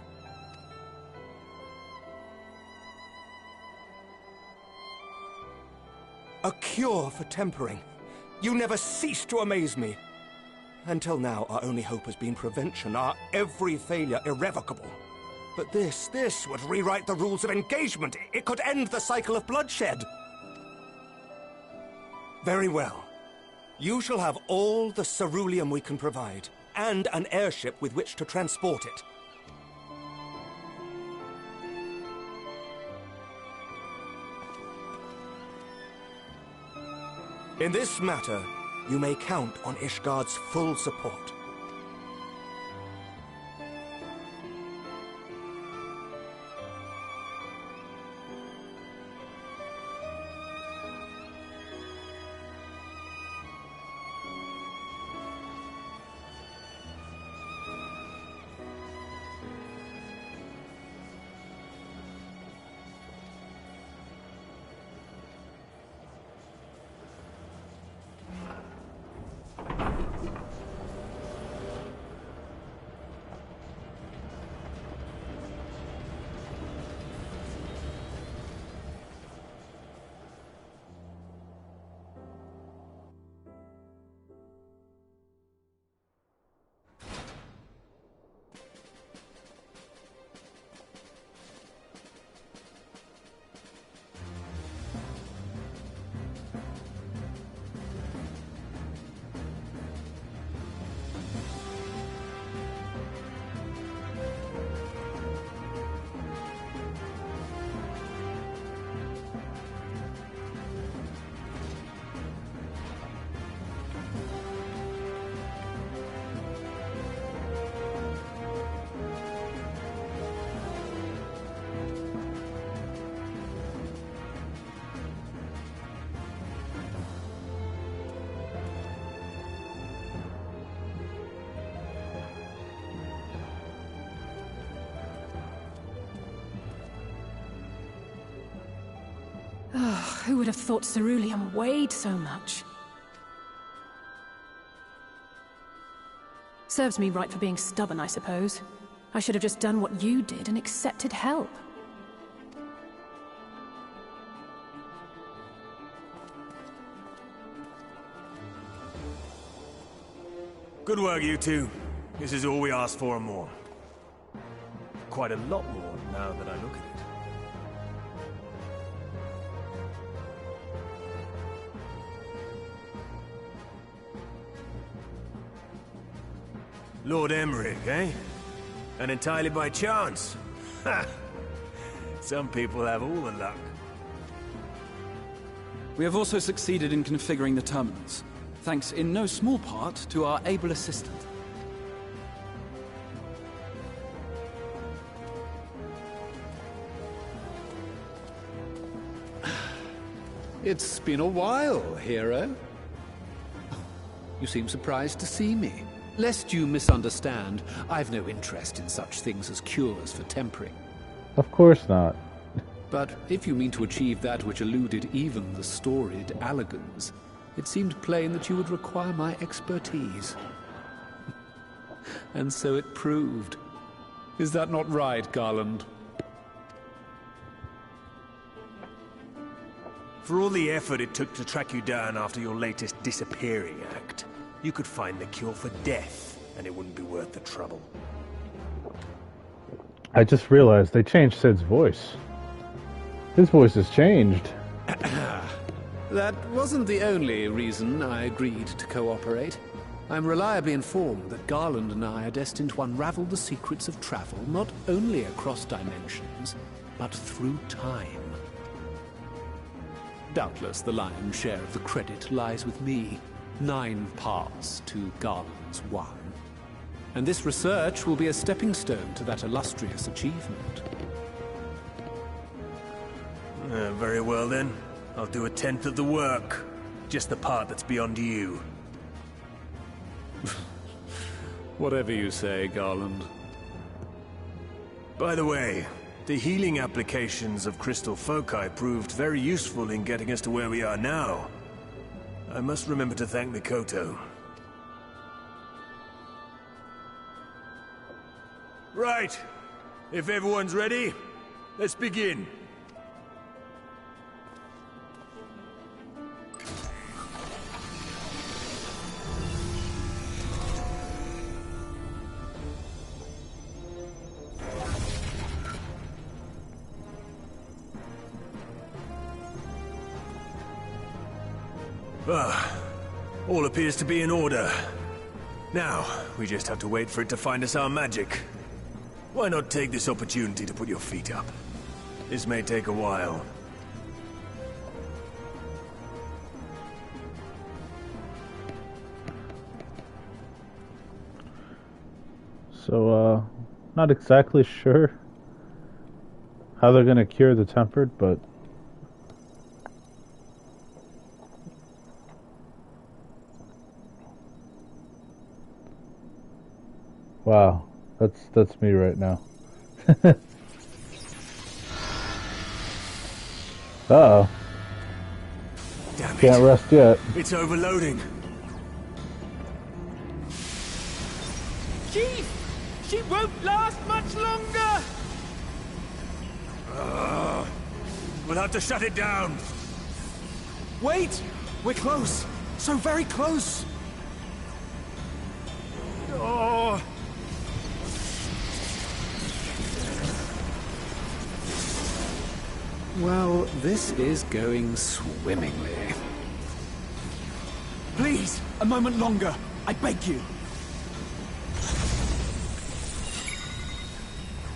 A cure for tempering. You never cease to amaze me. Until now, our only hope has been prevention, our every failure irrevocable. But this would rewrite the rules of engagement. It could end the cycle of bloodshed. Very well. You shall have all the ceruleum we can provide, and an airship with which to transport it. In this matter, you may count on Ishgard's full support. Who would have thought ceruleum weighed so much? Serves me right for being stubborn, I suppose. I should have just done what you did and accepted help. Good work, you two. This is all we asked for and more. Quite a lot more, now that I look at it. Lord Emmerich, eh? And entirely by chance. Ha! Some people have all the luck. We have also succeeded in configuring the terminals, thanks in no small part to our able assistant. It's been a while, hero. You seem surprised to see me. Lest you misunderstand, I've no interest in such things as cures for tempering. Of course not. But if you mean to achieve that which eluded even the storied Allagans, it seemed plain that you would require my expertise. And so it proved. Is that not right, Garland? For all the effort it took to track you down after your latest disappearing act, you could find the cure for death, and it wouldn't be worth the trouble. I just realized they changed Sid's voice. His voice has changed. That wasn't the only reason I agreed to cooperate. I'm reliably informed that Garland and I are destined to unravel the secrets of travel, not only across dimensions, but through time. Doubtless the lion's share of the credit lies with me. 9 paths to Garland's 1. And this research will be a stepping stone to that illustrious achievement. Very well then. I'll do 1/10 of the work. Just the part that's beyond you. Whatever you say, Garland. By the way, the healing applications of crystal foci proved very useful in getting us to where we are now. I must remember to thank Mikoto. Right. If everyone's ready, let's begin. All appears to be in order. Now, we just have to wait for it to find us our magic. Why not take this opportunity to put your feet up? This may take a while. So, not exactly sure how they're gonna cure the tempered, but wow, that's me right now. Uh-oh. Damn it. Can't rest yet. It's overloading. Chief! She won't last much longer! We'll have to shut it down. Wait! We're close! So very close! Oh. Well, this is going swimmingly. Please, a moment longer. I beg you.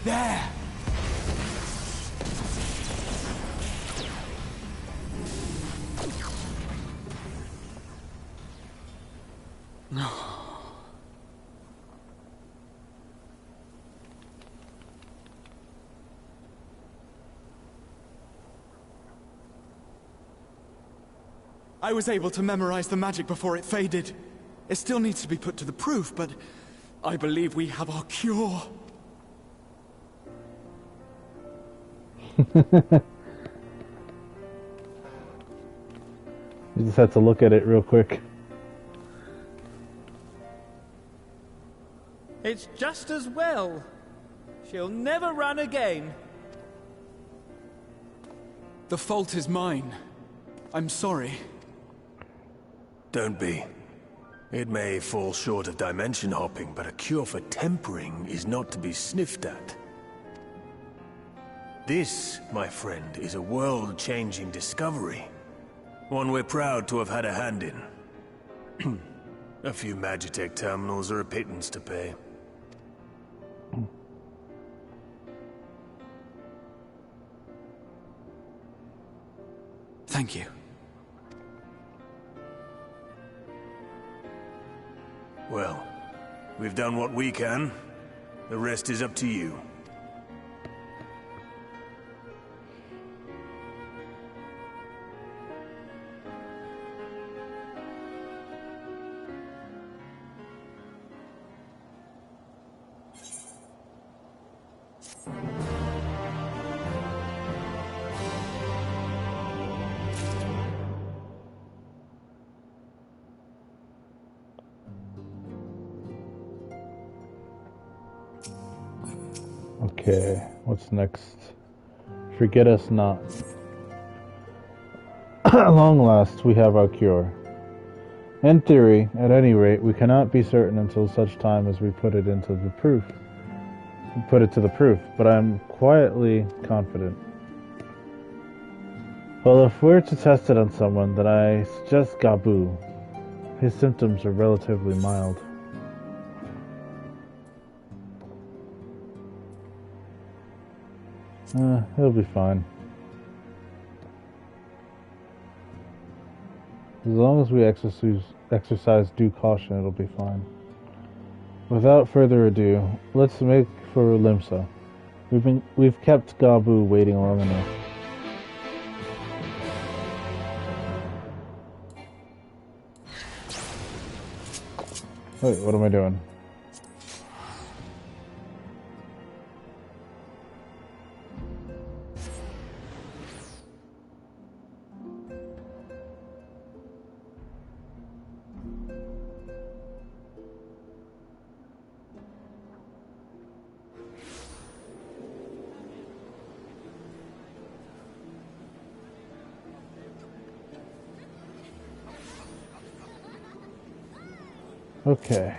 There! I was able to memorize the magic before it faded. It still needs to be put to the proof, but I believe we have our cure. You just have to look at it real quick. It's just as well. She'll never run again. The fault is mine. I'm sorry. Don't be. It may fall short of dimension hopping, but a cure for tempering is not to be sniffed at. This, my friend, is a world-changing discovery. One we're proud to have had a hand in. A few Magitech terminals are a pittance to pay. Thank you. Well, we've done what we can. The rest is up to you. Okay, what's next? Forget us not. At long last, we have our cure. In theory, at any rate, we cannot be certain until such time as we put it into the proof. put it to the proof, but I'm quietly confident. Well, if we're to test it on someone, then I suggest Gabu. His symptoms are relatively mild. He'll be fine. As long as we exercise due caution, it'll be fine. Without further ado, let's make for Limsa. We've kept Gabu waiting long enough. Wait, what am I doing? Okay.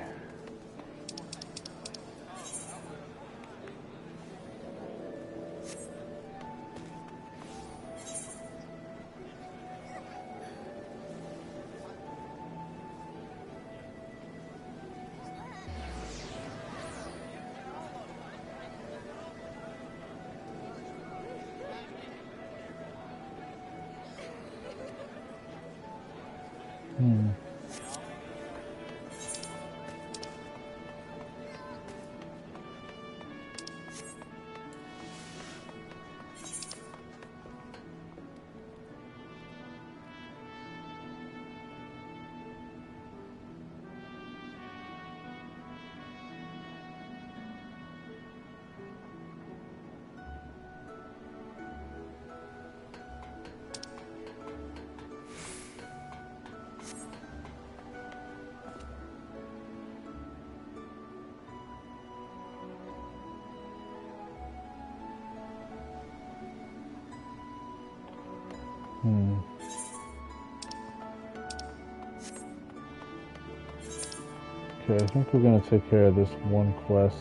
Okay, I think we're gonna take care of this one quest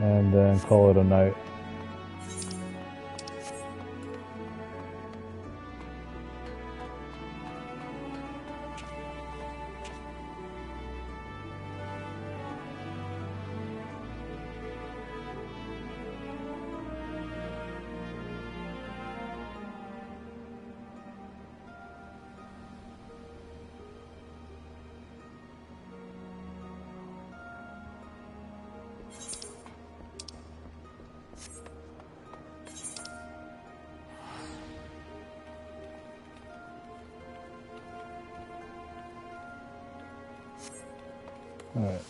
and then call it a night. Alright.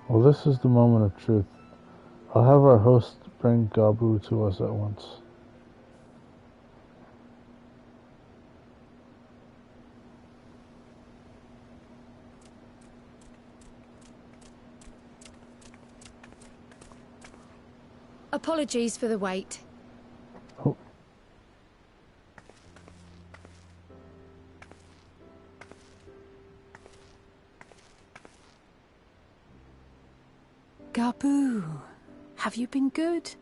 Well, this is the moment of truth. I'll have our host bring Gabu to us at once. Apologies for the wait. Oh. Gabu, have you been good?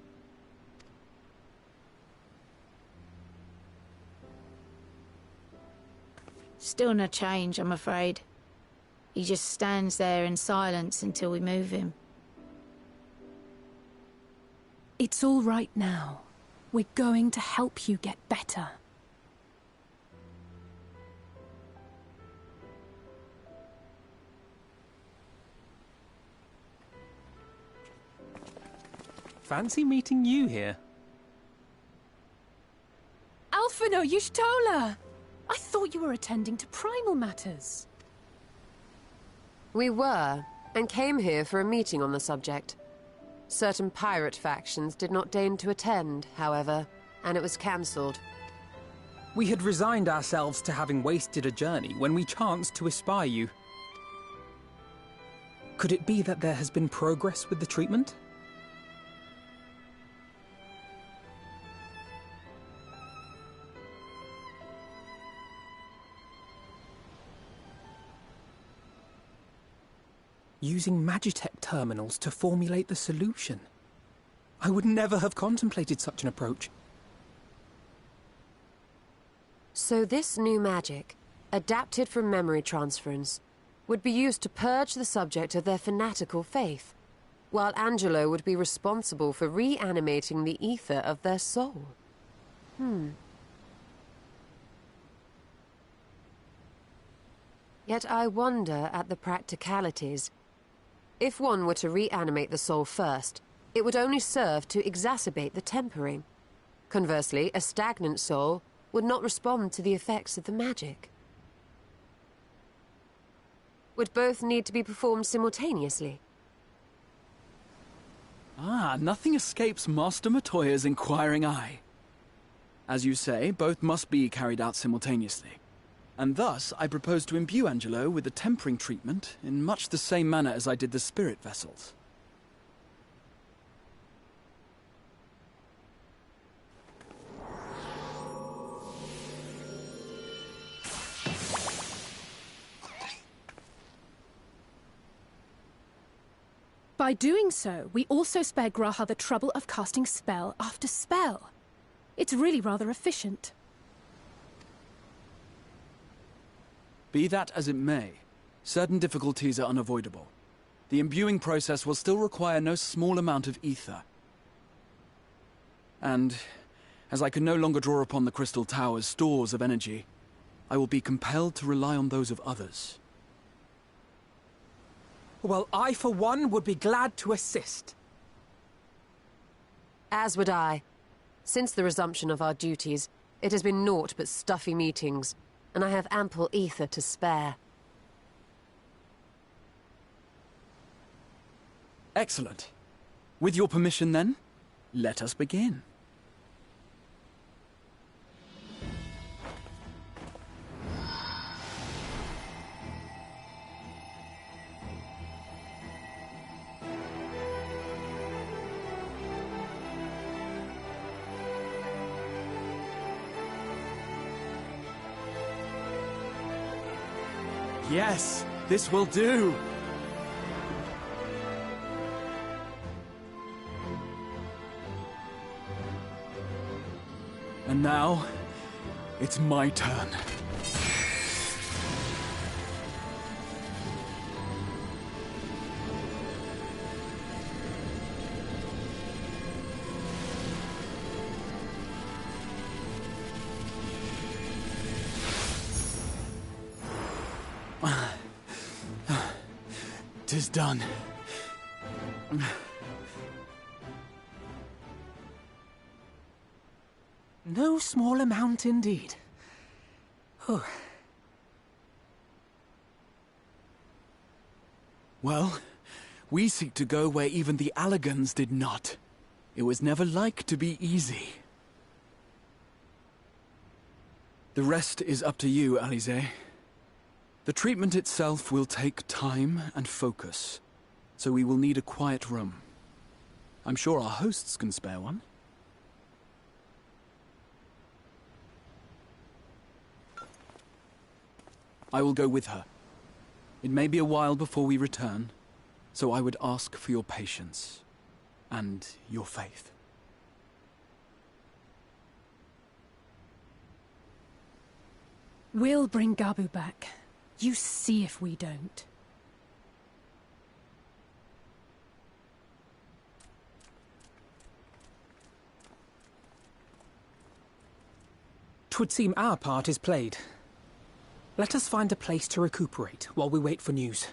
Still no change, I'm afraid. He just stands there in silence until we move him. It's all right now. We're going to help you get better. Fancy meeting you here. Alphino Y'shtola! I thought you were attending to primal matters. We were, and came here for a meeting on the subject. Certain pirate factions did not deign to attend, however, and it was cancelled. We had resigned ourselves to having wasted a journey when we chanced to espy you. Could it be that there has been progress with the treatment? Using Magitech terminals to formulate the solution. I would never have contemplated such an approach. So this new magic, adapted from memory transference, would be used to purge the subject of their fanatical faith, while Angelo would be responsible for reanimating the ether of their soul. Yet I wonder at the practicalities. If one were to reanimate the soul first, it would only serve to exacerbate the tempering. Conversely, a stagnant soul would not respond to the effects of the magic. Would both need to be performed simultaneously? Nothing escapes Master Matoya's inquiring eye. As you say, both must be carried out simultaneously. And thus, I propose to imbue Angelo with the tempering treatment in much the same manner as I did the spirit vessels. By doing so, we also spare Graha the trouble of casting spell after spell. It's really rather efficient. Be that as it may, certain difficulties are unavoidable. The imbuing process will still require no small amount of ether. And, as I can no longer draw upon the Crystal Tower's stores of energy, I will be compelled to rely on those of others. Well, I, for one, would be glad to assist. As would I. Since the resumption of our duties, it has been naught but stuffy meetings, and I have ample ether to spare. Excellent. With your permission, then, let us begin. Yes, this will do. And now, it's my turn. Tis done. No small amount indeed. Well, we seek to go where even the Allegans did not. It was never like to be easy. The rest is up to you, Alize. The treatment itself will take time and focus, so we will need a quiet room. I'm sure our hosts can spare one. I will go with her. It may be a while before we return, so I would ask for your patience and your faith. We'll bring Gabu back. You see if we don't. 'Twould seem our part is played. Let us find a place to recuperate while we wait for news.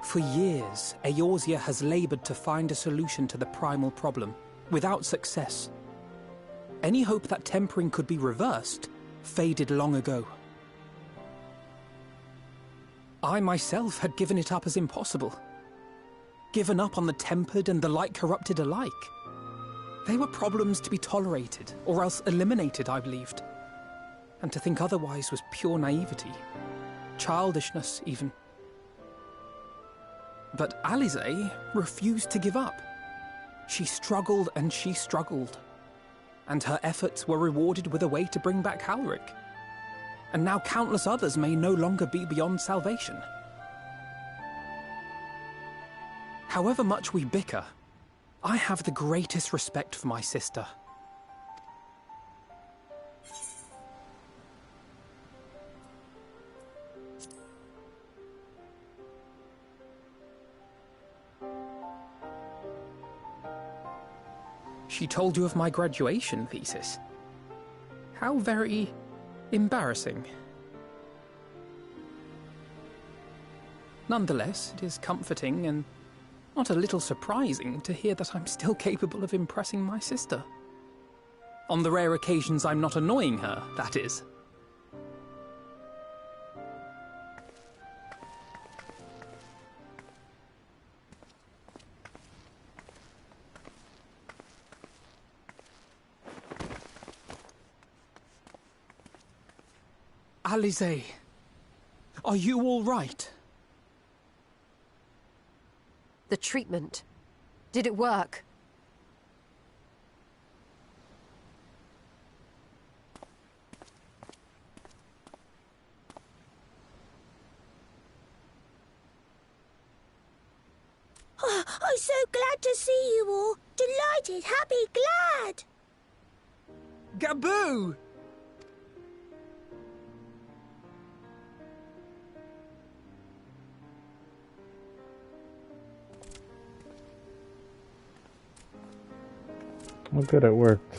For years, Eorzea has labored to find a solution to the primal problem, without success. Any hope that tempering could be reversed faded long ago. I myself had given it up as impossible. Given up on the tempered and the light-corrupted alike. They were problems to be tolerated, or else eliminated, I believed. And to think otherwise was pure naivety. Childishness, even. But Alisaie refused to give up. She struggled and she struggled. And her efforts were rewarded with a way to bring back Halric. And now countless others may no longer be beyond salvation. However much we bicker, I have the greatest respect for my sister. She told you of my graduation thesis. How very embarrassing. Nonetheless, it is comforting and not a little surprising to hear that I'm still capable of impressing my sister. On the rare occasions I'm not annoying her, that is. Alisaie, are you all right? The treatment. Did it work? Oh, I'm so glad to see you all. Delighted, happy, glad. Gaboo! Well, good, it worked.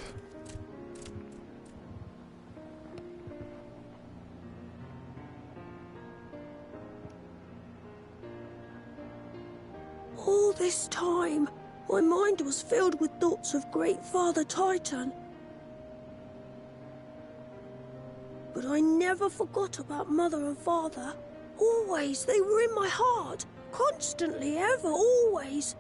All this time, my mind was filled with thoughts of Great Father Titan. But I never forgot about Mother and Father. Always, they were in my heart. Constantly, ever, always.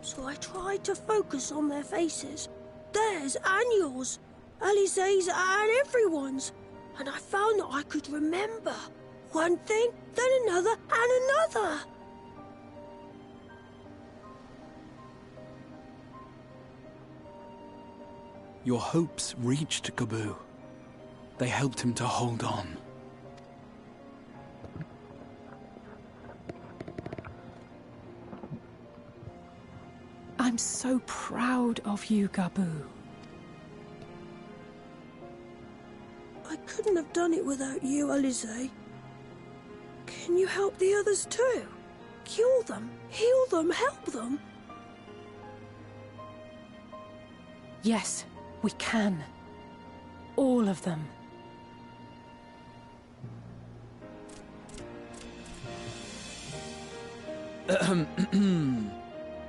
So I tried to focus on their faces. Theirs and yours. Alisaie's and everyone's. And I found that I could remember. One thing, then another, and another. Your hopes reached Gaboo. They helped him to hold on. I'm so proud of you, Gaboo. I couldn't have done it without you, Alisaie. Can you help the others too? Cure them, heal them, help them? Yes, we can. All of them.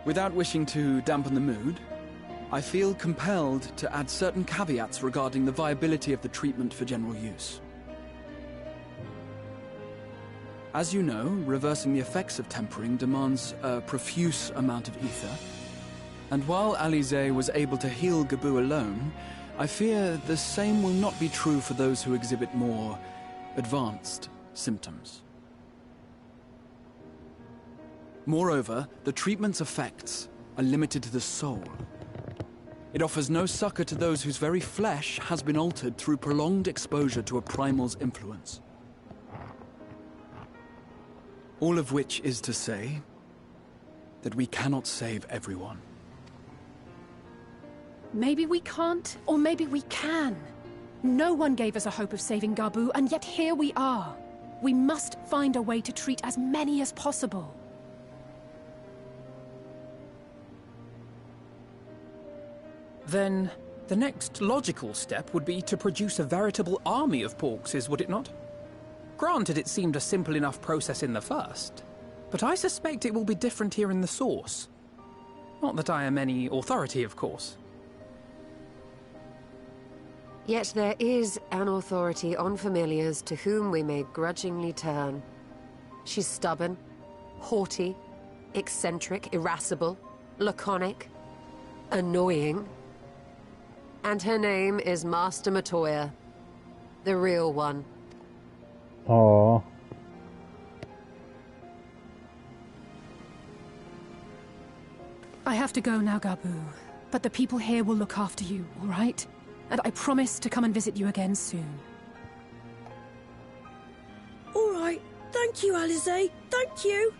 Without wishing to dampen the mood, I feel compelled to add certain caveats regarding the viability of the treatment for general use. As you know, reversing the effects of tempering demands a profuse amount of ether. And while Alisaie was able to heal Gaboo alone, I fear the same will not be true for those who exhibit more advanced symptoms. Moreover, the treatment's effects are limited to the soul. It offers no succor to those whose very flesh has been altered through prolonged exposure to a primal's influence. All of which is to say that we cannot save everyone. Maybe we can't, or maybe we can. No one gave us a hope of saving Gaboo, and yet here we are. We must find a way to treat as many as possible. Then, the next logical step would be to produce a veritable army of Porkses, would it not? Granted, it seemed a simple enough process in the first, but I suspect it will be different here in the source. Not that I am any authority, of course. Yet there is an authority on familiars to whom we may grudgingly turn. She's stubborn, haughty, eccentric, irascible, laconic, annoying. And her name is Master Matoya, the real one. Aww. I have to go now, Gabu. But the people here will look after you, all right? And I promise to come and visit you again soon. All right. Thank you, Alize. Thank you.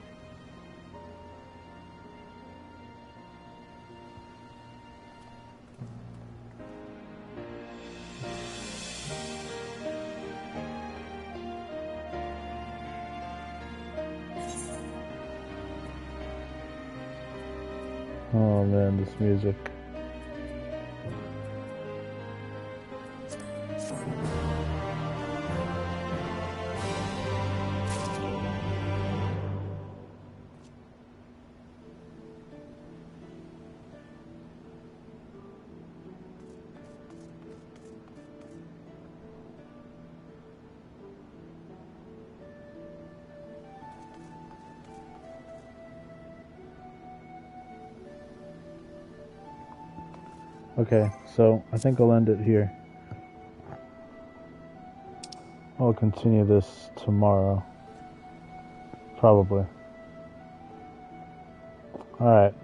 Oh man, this music. Okay, so I think I'll end it here. I'll continue this tomorrow. Probably. Alright.